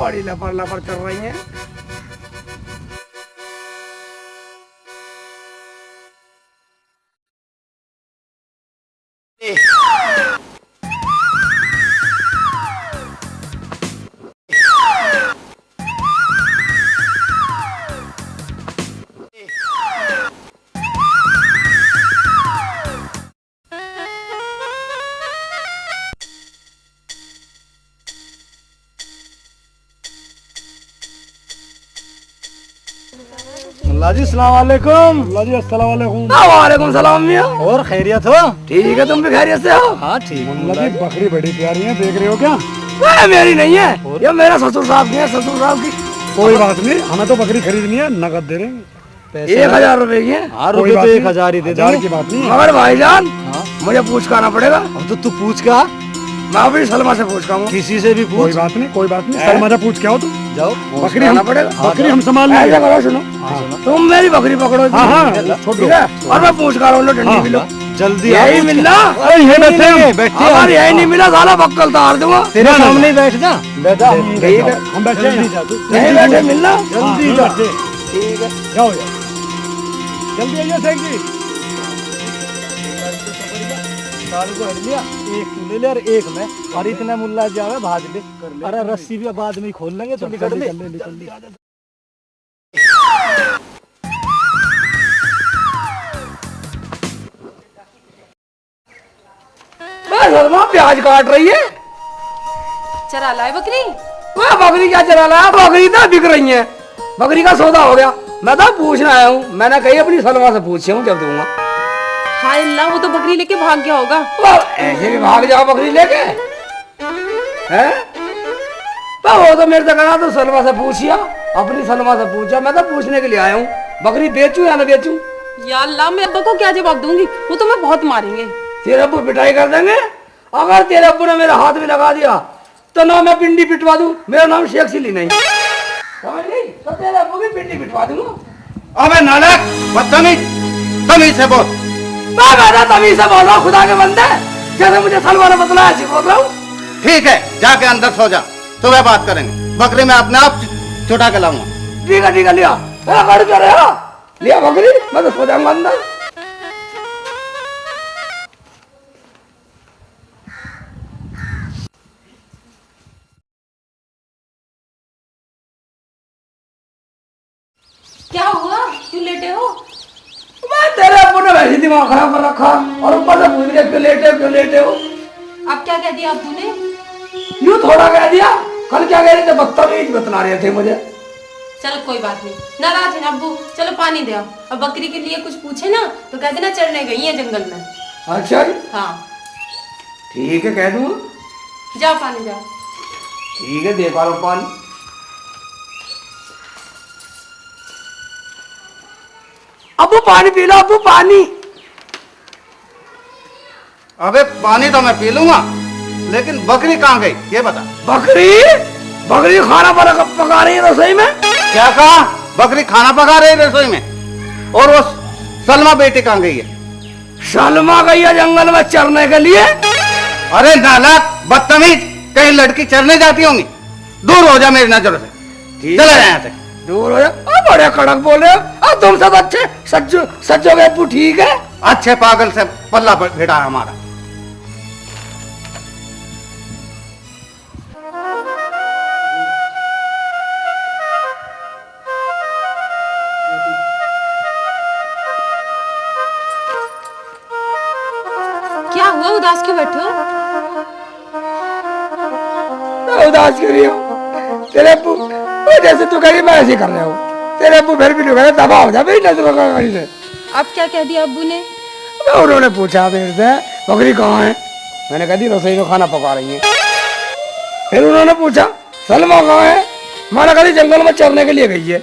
बड़ी लपड़ लपड़ कर रही है। अल्लाह जी अस्सलाम वालेकुम। अल्लाह जी अस्सलाम वालेकुम। वालेकुम सलाम मियां। और खैरियत हो? ठीक है, तुम भी खैरियत से हो? हाँ ठीक। अल्लाह जी बकरी बड़ी प्यारी है, देख रहे हो क्या? वह मेरी नहीं है, ये मेरा ससुर साहब की है, ससुर साहब की। कोई बात नहीं, हमें तो बकरी खरीदनी है, नकद दे रहे हैं। 1000 रुपए की है। हाँ कोई रुपए बात तो नहीं, 1000 ही दे 1000 देंगे। की बात नहीं है। मगर भाईजान हाँ। मुझे पूछ कर आना पड़ेगा। अब तो तू पूछ का, मैं अपनी सलमा से पूछ कर किसी से भी कोई पूछ। बात नहीं, कोई बात नहीं, सलमा जा पूछ के आओ तुम। जाओ बकरी आना हम पड़ेगा। बकरी हम संभाल लेंगे। ऐसा करो, सुनो, तुम मेरी बकरी पकड़ो। हाँ, हाँ, ठीक छोड़ है, और मैं पूछ कर लो, ठंडी हाँ, भी लो। जल्दी यही आओ। मिलना। अरे ये बैठेंगे, बैठिए। अगर यही नहीं मिला साला बक्कल तार दूंगा। तेरे सामने ही बैठ जा। बेटा ठीक है, हम बैठे जल्दी हैं। जा तू। नहीं बैठे मिलना। जल्दी जा, ठीक है। जाओ जाओ, जल्दी आइए शेख जी। साल को हर लिया, एक तू ले ले और एक मैं, और इतने मुल्ला जावे भाज ले। अरे रस्सी भी बाद में ही खोल लेंगे, तो निकल ले। सलमा प्याज काट रही है। चरा लाए बकरी। वह बकरी क्या चला लाया, बकरी तो बिक रही है, बकरी का सौदा हो गया। मैं तो पूछना आया हूँ, मैंने कही अपनी सलमा से पूछी हूँ, जब दूंगा। हाय अल्लाह, वो तो बकरी लेके भाग गया होगा। वो ऐसे भी भाग जाओ बकरी लेके, हैं? तो वो तो मेरे से कहा तो सलमा से पूछिया, अपनी सलमा से पूछा। मैं तो पूछने के लिए आया हूँ, बकरी बेचूं या ना बेचूं। या अल्लाह, मैं अब्बा को क्या जवाब दूंगी? वो तो मैं बहुत मारेंगे। तेरे अब्बू पिटाई कर देंगे। अगर तेरे अब्बू ने मेरा हाथ भी लगा दिया तो ना मैं पिंडी पिटवा दूं। मेरा नाम शेख सिली नहीं, समझ गई? तो तेरे अब्बू की पिंडी पिटवा दूंगा। अबे नालायक, बदतमीज, तमीज से बोल। मैं तमीज से बोल रहा हूँ, खुदा के बंदे, जैसे मुझे सलमा ने बतलाया ऐसे बोल रहा हूँ। ठीक है, जाके अंदर सो जा, सुबह बात करेंगे। बकरी मैं अपने आप छुटा के लाऊंगा। ठीक है, लिया लिया बकरी, मैं तो सो जाऊंगा अंदर। दिमाग खराब कर रखा और ऊपर से पूछ रहे क्यों लेटे हो। अब क्या कह दिया अब्बू ने? यूं थोड़ा कह दिया, कल क्या कह रहे थे, बदतमीज बतला रहे थे मुझे। चलो कोई बात नहीं, नाराज है ना अब्बू, चलो पानी दे आओ। अब बकरी के लिए कुछ पूछे ना तो कह देना चढ़ने गई है जंगल में। अच्छा जी, हाँ ठीक है कह दूँ। जाओ पानी जाओ। ठीक है देखा लो पानी। अबू पानी पी लो, अबू पानी। अबे पानी तो मैं पी लूंगा, लेकिन बकरी कहाँ गई ये बता। बकरी बकरी खाना पका रही है रसोई में। क्या कहा? बकरी खाना पका रही है रसोई में? और वो सलमा बेटी कहाँ गई है? सलमा गई है जंगल में चरने के लिए। अरे नालायक बदतमीज, कहीं लड़की चरने जाती होंगी? दूर हो जा मेरी नजरों से, चला जा यहाँ से। दूर हो जा। बड़े कड़क बोल रहे हो। तुम सब अच्छे सच्चो के अब्बू ठीक है। अच्छे पागल से पल्ला भिड़ा है हमारा। क्या हुआ, उदास क्यों बैठे हो? मैं उदास क्यों रही हूँ? तेरे अब्बू जैसे तू करी मैं ऐसे कर रहे हो। तेरे अब्बू फिर भी नहीं दबा हो जा मेरी नजरों का गाड़ी से। अब क्या कह दिया अब्बू ने? उन्होंने पूछा मेरे से बकरी कहाँ है, मैंने कह दी रसोई में खाना पका रही है। फिर उन्होंने पूछा सलमा कहाँ है, मैंने कहा दी जंगल में चरने के लिए गई है।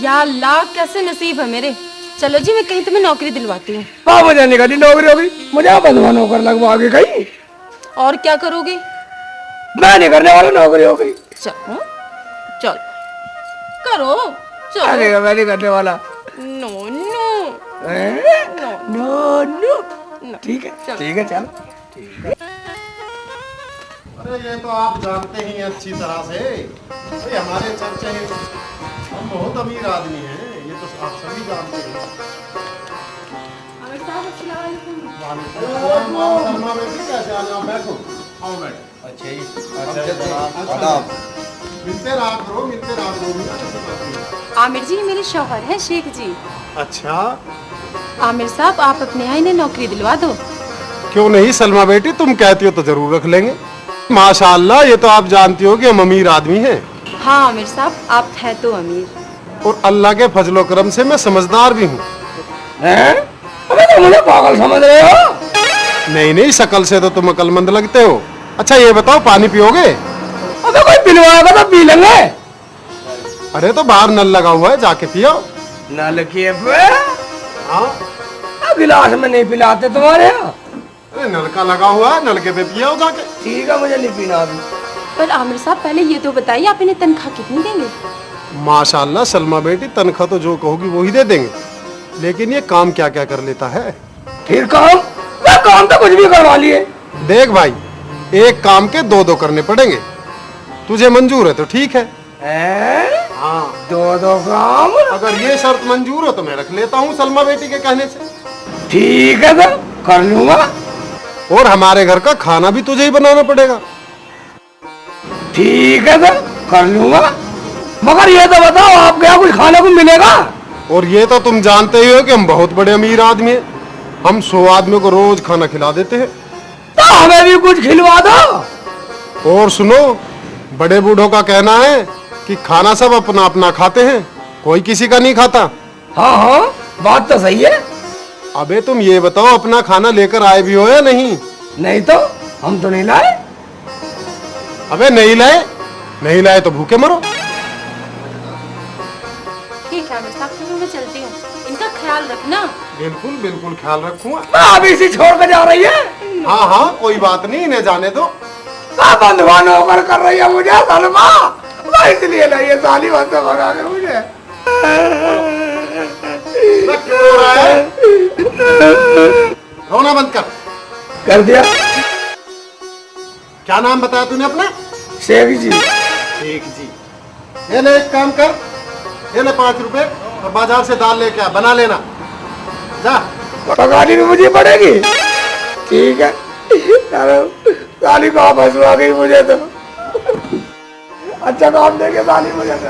या अल्लाह कैसे नसीब है मेरे। चलो जी मैं कहीं तुम्हें नौकरी दिलवाती हूँ। हाँ मुझे नहीं कहा नौकरी होगी, मुझे बंधवा नौकर लगवा के गई। और क्या करोगे? मैं नहीं करने वाला, नौकरी हो गई। चलो चलो करो चलो। मैं नहीं करने वाला। नो नो नो नो ठीक है चल। अरे ये तो आप जानते ही हैं अच्छी तरह से, भाई हमारे चर्चे हैं, हम बहुत अमीर आदमी हैं, ये तो आप सभी जानते हैं। सलमा बेटी कैसे आ जाओ, बैठो, आओ बैठो। अच्छा जी, मिलते रहा करो, मिलते रहा करो। आमिर जी मेरे शौहर हैं शेख जी। अच्छा, आमिर साहब आप अपने यहाँ इन्हें नौकरी दिलवा दो। क्यों नहीं सलमा बेटी, तुम कहती हो तो जरूर रख लेंगे। माशाअल्लाह, ये तो आप जानती हो कि हम अमीर आदमी हैं। हाँ आमिर साहब आप हैं तो अमीर। और अल्लाह के फजलो करम से मैं समझदार भी हूँ। अबे तुम मुझे पागल समझ रहे हो? नहीं, शकल से तो तुम अक्लमंद लगते हो। अच्छा ये बताओ, पानी पियोगे? अबे कोई पिलवाएगा तो पी लेंगे। अरे तो बाहर नल लगा हुआ है, जाके पियो। नल के गिलास में नहीं पिलाते तुम्हारे यहाँ? अरे नल का लगा हुआ है, नलके पे पियो जाके। ठीक है, मुझे नहीं पीना अभी। पर आमिर साहब पहले ये तो बताइए आप इन्हें तनख्वाह कितनी देंगे? माशाअल्लाह सलमा बेटी, तनख्वाह तो जो कहोगी वो ही दे देंगे, लेकिन ये काम क्या क्या कर लेता है। फिर काम तो कुछ भी करवा लिए। देख भाई, एक काम के दो करने पड़ेंगे, तुझे मंजूर है तो ठीक है। हाँ, दो काम। अगर ये शर्त मंजूर हो तो मैं रख लेता हूँ सलमा बेटी के कहने से। ठीक है तो कर लूंगा। और हमारे घर का खाना भी तुझे ही बनाना पड़ेगा। ठीक है तो कर लूंगा, मगर ये तो बताओ आपके यहाँ कुछ खाने को मिलेगा? और ये तो तुम जानते ही हो कि हम बहुत बड़े अमीर आदमी हैं, हम 100 आदमियों को रोज खाना खिला देते हैं। तो हमें भी कुछ खिलवा दो। और सुनो, बड़े बूढ़ों का कहना है कि खाना सब अपना अपना खाते हैं, कोई किसी का नहीं खाता। हाँ बात तो सही है। अबे तुम ये बताओ, अपना खाना लेकर आए भी हो या नहीं? नहीं तो हम तो नहीं लाए। अबे नहीं लाए तो भूखे मरो। ठीक है आमिर साहब, तो मैं चलती हूँ, इनका ख्याल रखना। बिल्कुल ख्याल रखूंगा। अभी इसी छोड़ कर जा रही है। हाँ कोई बात नहीं, इन्हें जाने दो। बंधवा नौकर कर रही है मुझे सलमा, मैं इसलिए नहीं है साली बस से भगा के मुझे। रोना बंद कर दिया। क्या नाम बताया तूने अपना? शेख जी। शेख जी, ये ले एक काम कर, ये ले 5 रुपए और बाजार से दाल लेके आ, बना लेना जा। पकानी भी मुझे पड़ेगी। ठीक है, साली को हंसवा गई मुझे तो। अच्छा काम देके साली मुझे तो।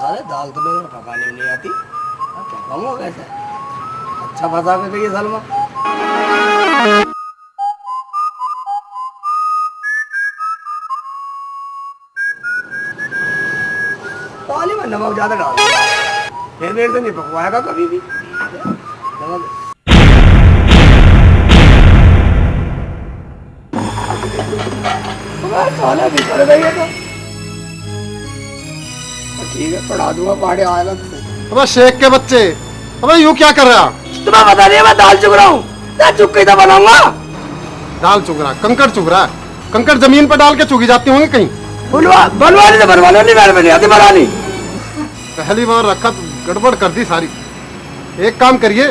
साले दाल तो मेरे को पकाने नहीं आती, अब पकाऊंगा कैसे? अच्छा फंसा के गई है सलमा। पानी में नमक ज्यादा डाल दिया, देर से नहीं पकवाएगा कभी भी। नमक साला बिगड़ गई है तो ठीक है, पढ़ा दूंगा, पहाड़े आएगा तो सही। अबे शेख के बच्चे, अबे यूं क्या कर रहा? तुम्हें पता नहीं है मैं दाल चुग रहा हूँ, मैं चुग के बनाऊंगा। दाल चुग रहा, कंकड़ चुग रहा, कंकड़ जमीन पर डाल के चुगी जाती होंगी कहीं। बनवानी तो बनवानी नहीं, मेरे में नहीं आती बनानी। पहली बार रखा तो गड़बड़ कर दी सारी। एक काम करिए,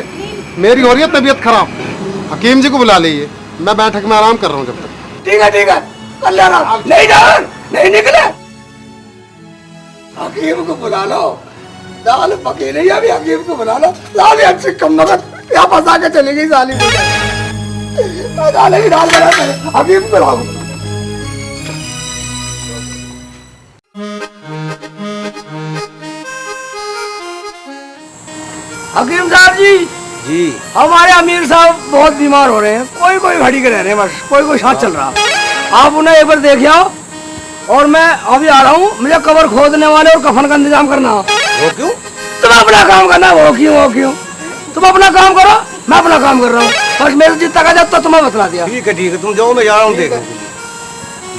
मेरी हो रही है तबीयत खराब, हकीम जी को बुला लीजिए, मैं बैठक में आराम कर रहा हूँ जब तक। ठीक है कर ले आराम। नहीं जान, नहीं निकले, हकीम को बुला लो। दाल पकी नहीं, अभी हकीम को बुला लो। साली अच्छी कम वक्त यहाँ फंसा के चली गई साली मुझे। दाल ही दाल बना, हकीम को बुलाओ। हकीम साहब जी, हमारे अमीर साहब बहुत बीमार हो रहे हैं, कोई घड़ी के रह रहे हैं, बस कोई साथ चल रहा। आप उन्हें एक बार देख आओ, और मैं अभी आ रहा हूँ। मुझे कब्र खोदने वाले और कफन का इंतजाम करना। वो क्यों? तुम अपना काम करना। वो क्यों? तुम अपना काम करो, मैं अपना काम कर रहा हूँ। बस मेरे जितना का जब तो तुम्हें बतला दिया। ठीक है, तुम जाओ, मैं जा रहा हूँ देखो।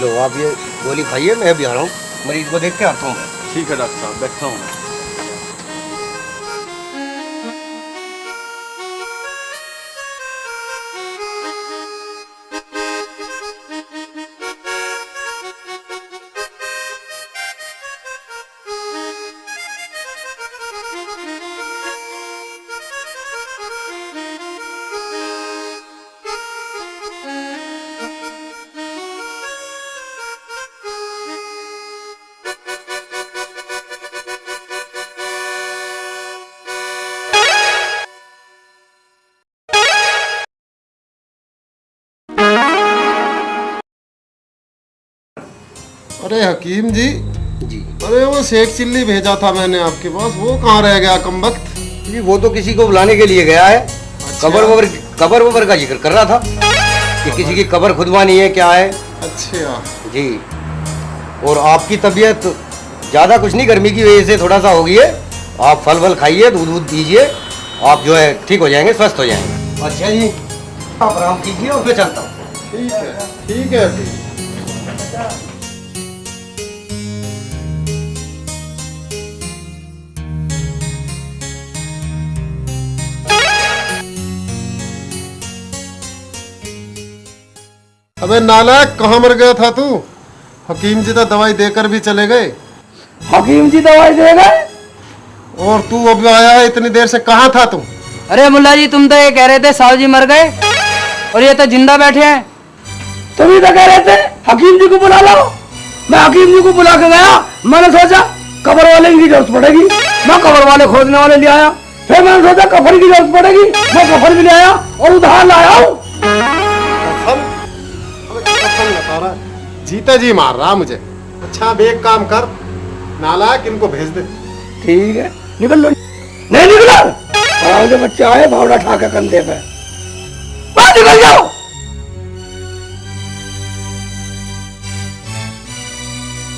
लो आप ये गोली खाइए, मैं भी आ रहा हूँ, मरीज को देख के आता हूँ। ठीक है डॉक्टर साहब, बैठा हूँ। अरे हकीम जी, अरे वो शेख चिल्ली भेजा था मैंने आपके पास, वो कहाँ रह गया कमबख्त? जी वो तो किसी को बुलाने के लिए गया है। अच्छा। कबर वबर का जिक्र कर रहा था कि किसी की कबर खुदवानी है, क्या है। अच्छा जी, और आपकी तबीयत ज़्यादा कुछ नहीं, गर्मी की वजह से थोड़ा सा हो गई है। आप फल वल खाइए, दूध दीजिए, आप जो है ठीक हो जाएंगे, स्वस्थ हो जाएंगे। अच्छा जी, आप आराम कीजिए और मैं चलता हूँ। ठीक है हकीम। अबे नालायक, कहाँ मर गया था तू? हकीम जी तो दवाई देकर भी चले गए। हकीम जी दवाई दे गए और तू अभी आया है, इतनी देर से कहाँ था तू? अरे मुल्ला जी, तुम तो ये कह रहे थे साहब जी मर गए, और ये तो जिंदा बैठे हैं। तुम ही तो कह रहे थे हकीम जी को बुला लो। मैं हकीम जी को बुला के गया, मैंने सोचा कब्र वाले की जरूरत पड़ेगी, मैं कब्र वाले खोदने वाले ले आया। फिर मैंने सोचा कफन की जरूरत पड़ेगी, मैं कफन भी ले आया और उधार लाया हूँ। बता रहा जीता जी मार रहा मुझे। अच्छा अब एक काम कर, नालायक इनको भेज दे। ठीक है, निकल लो। नहीं निकला, जो बच्चे आए भावड़ा ठा के कंधे पे, बाहर निकल जाओ।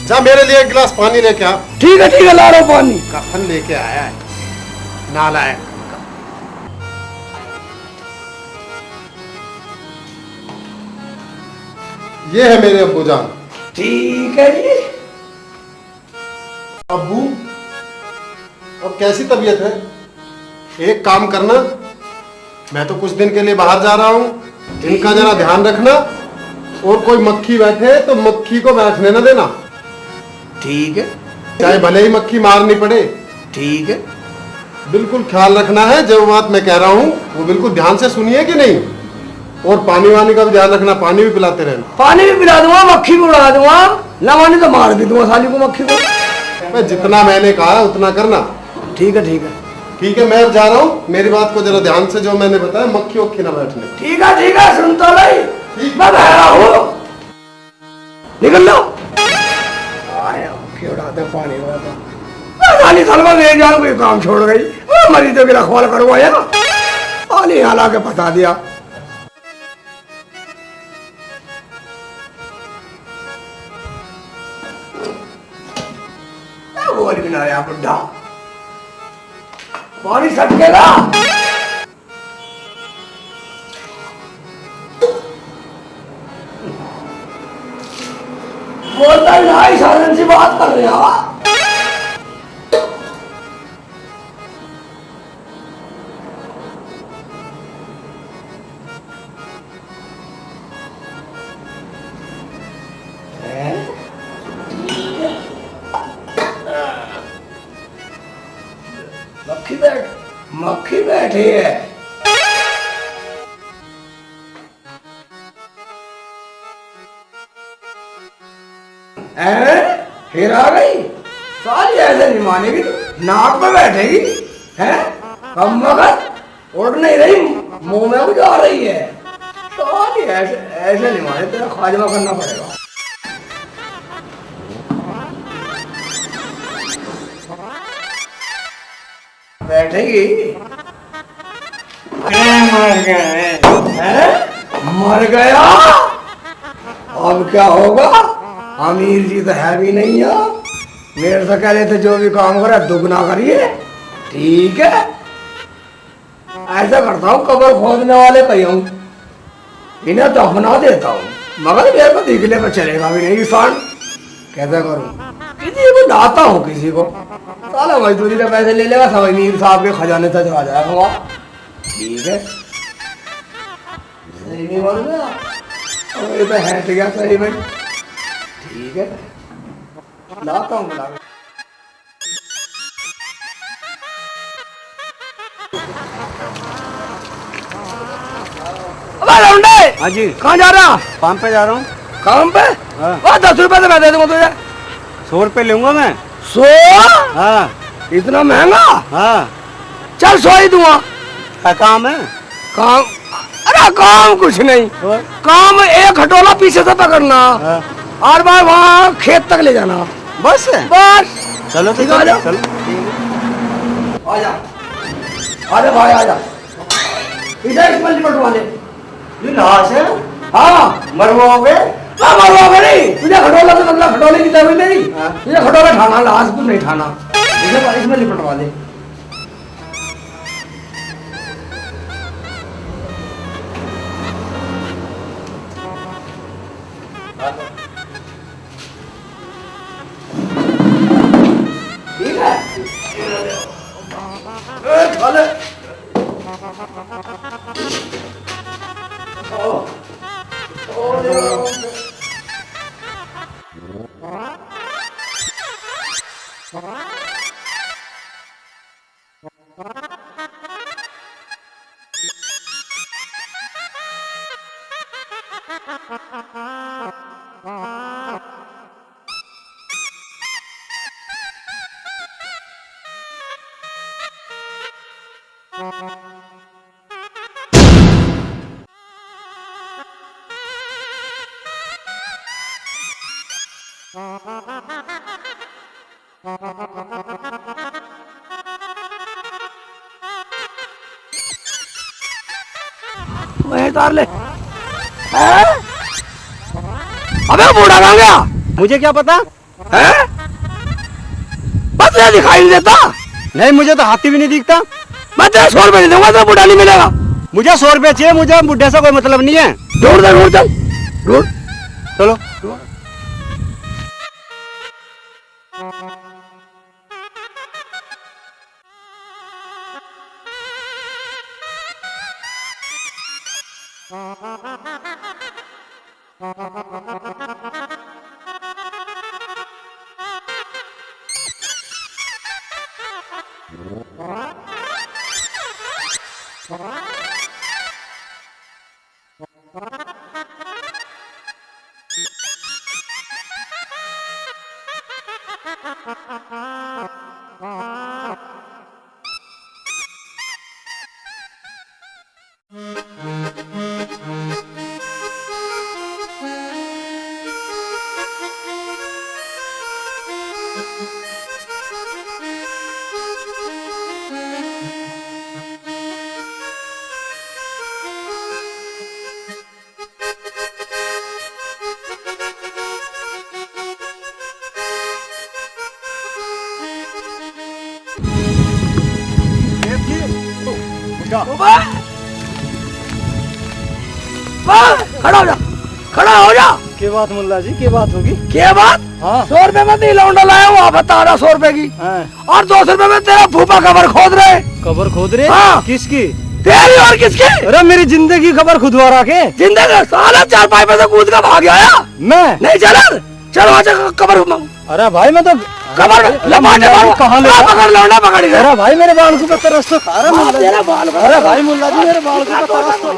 जा मेरे लिए एक गिलास पानी लेके आ। ठीक है, ला रहा हूं पानी। कफन लेके आया है नालायक। ये है मेरे अब्बू जान। ठीक है जी। अब्बू, अब कैसी तबीयत है? एक काम करना, मैं तो कुछ दिन के लिए बाहर जा रहा हूँ, इनका जरा ध्यान रखना, और कोई मक्खी बैठे तो मक्खी को बैठने न देना। ठीक है, चाहे भले ही मक्खी मारनी पड़े। ठीक है, बिल्कुल ख्याल रखना है, जो बात मैं कह रहा हूँ वो बिल्कुल ध्यान से सुनिए कि नहीं। और पानी वानी का भी ध्यान रखना, पानी भी पिलाते रहना। पानी भी पिला दूंगा, मक्खी भी उड़ा दूंगा, लवानी तो मार भी दूंगा साली को, मक्खी को। मैं जितना मैंने कहा है उतना करना। ठीक है, ठीक है, ठीक है, मैं अब जा रहा हूँ, मेरी बात को जरा ध्यान से, जो मैंने बताया मक्खी वक्खी ना बैठने। ठीक है, ठीक है, सुन तो नहीं, मैं बह रहा हूँ, निकल लो। आया मक्खी उड़ाते, पानी उड़ाते। पानी साल में ले जान कोई काम छोड़ गई, मरीजों की रखवाल करवाया, पानी यहाँ ला के फंसा दिया। बोल भी ना यार बुढ़ा, पानी सटकेगा। बोलता ही ना, इशारे से बात कर रहे हो। मक्खी बैठी है। फिर आ गई साली, ऐसे नहीं मानेगी, नाक पे बैठेगी है, कम मगर उड़ नहीं रही, मुंह में कुछ आ रही है साली, ऐसे ऐसे नहीं माने, तेरा खाजमा करना पड़ेगा। बैठेगी, मर गए, मर गया, अब क्या होगा? अमीर जी तो है भी नहीं है, मेरे से कह रहे थे जो भी काम करे दुगना करिए, ठीक है? ऐसा करता हूँ, कब्र खोदने वाले कहीं हूँ, इन्हें दफना देता हूँ, मगर मेरे को दिखने पर चलेगा भी नहीं इंसान, कैसे करूँ? किसी को लाता हूँ, किसी को साला मजदूरी के पैसे ले लेगा, सब अमीर साहब के खजाने से चला जाएगा, ठीक है? सही नहीं बोल रहा, ये तो है गया सही में, ठीक है, लाता हूँ बुला। हाँ जी, कहाँ जा रहा? काम पे जा रहा हूँ। काम पे? हाँ। 10 रुपए तो मैं दे दूंगा तुझे। 100 रुपए लूंगा मैं। 100? हाँ। इतना महंगा? हाँ। चल 100 ही दूंगा। क्या काम है? काम? अरे काम कुछ नहीं, काम एक खटोला पीछे से पकड़ना, हाँ। और बार वहाँ खेत तक ले जाना, बस बस। चलो ठीक है, आ जा, चलो। आजा, आजा भाई आजा, इधर इस मंजिल पर वाले ये लाश है। हाँ, मरवाओगे? हाँ मरवाओगे नहीं, तुझे खटोला से मतलब खटोले की जरूरत नहीं, तुझे खटोला ठाना, लाश को नहीं ठाना, इसमें लिपटवा दे। ठीक है, चले। वहीं उतार ले। अबे बूढ़ा कहाँ गया? मुझे क्या पता है? बस ये दिखाई नहीं देता। नहीं, मुझे तो हाथी भी नहीं दिखता। मैं तेरे 100 रुपए दूंगा तो बूढ़ा नहीं मिलेगा। मुझे 100 रुपए चाहिए, मुझे बुढ़े से कोई मतलब नहीं है। ढूंढ दे, ढूंढ चल, ढूंढ। चलो। खड़ा हो जा, खड़ा हो जा। के बात मुल्ला जी, के बात होगी? क्या बात? हाँ। 100 रुपए में नहीं लौंडा लाया हूँ, आप बता रहा 100 रुपए की। हाँ। और 200 रुपए में तेरा फूफा कबर खोद रहे। कबर खोद रहे? हाँ। किसकी? तेरी और किसकी? अरे मेरी जिंदगी खबर खुदवा रहा के? जिंदगी साला 4 पे से कूद कर भाग आया। मैं नहीं चला, चलो आजा कबर मांग। अरे भाई मैं तो कबर लमाटे मारो, कहाँ ले पकड़ लौंडा पकड़ गया। अरे भाई मेरे बाल को तरस तो खा रहा तेरा बाल, अरे भाई मुल्ला जी मेरे बाल को तरस तो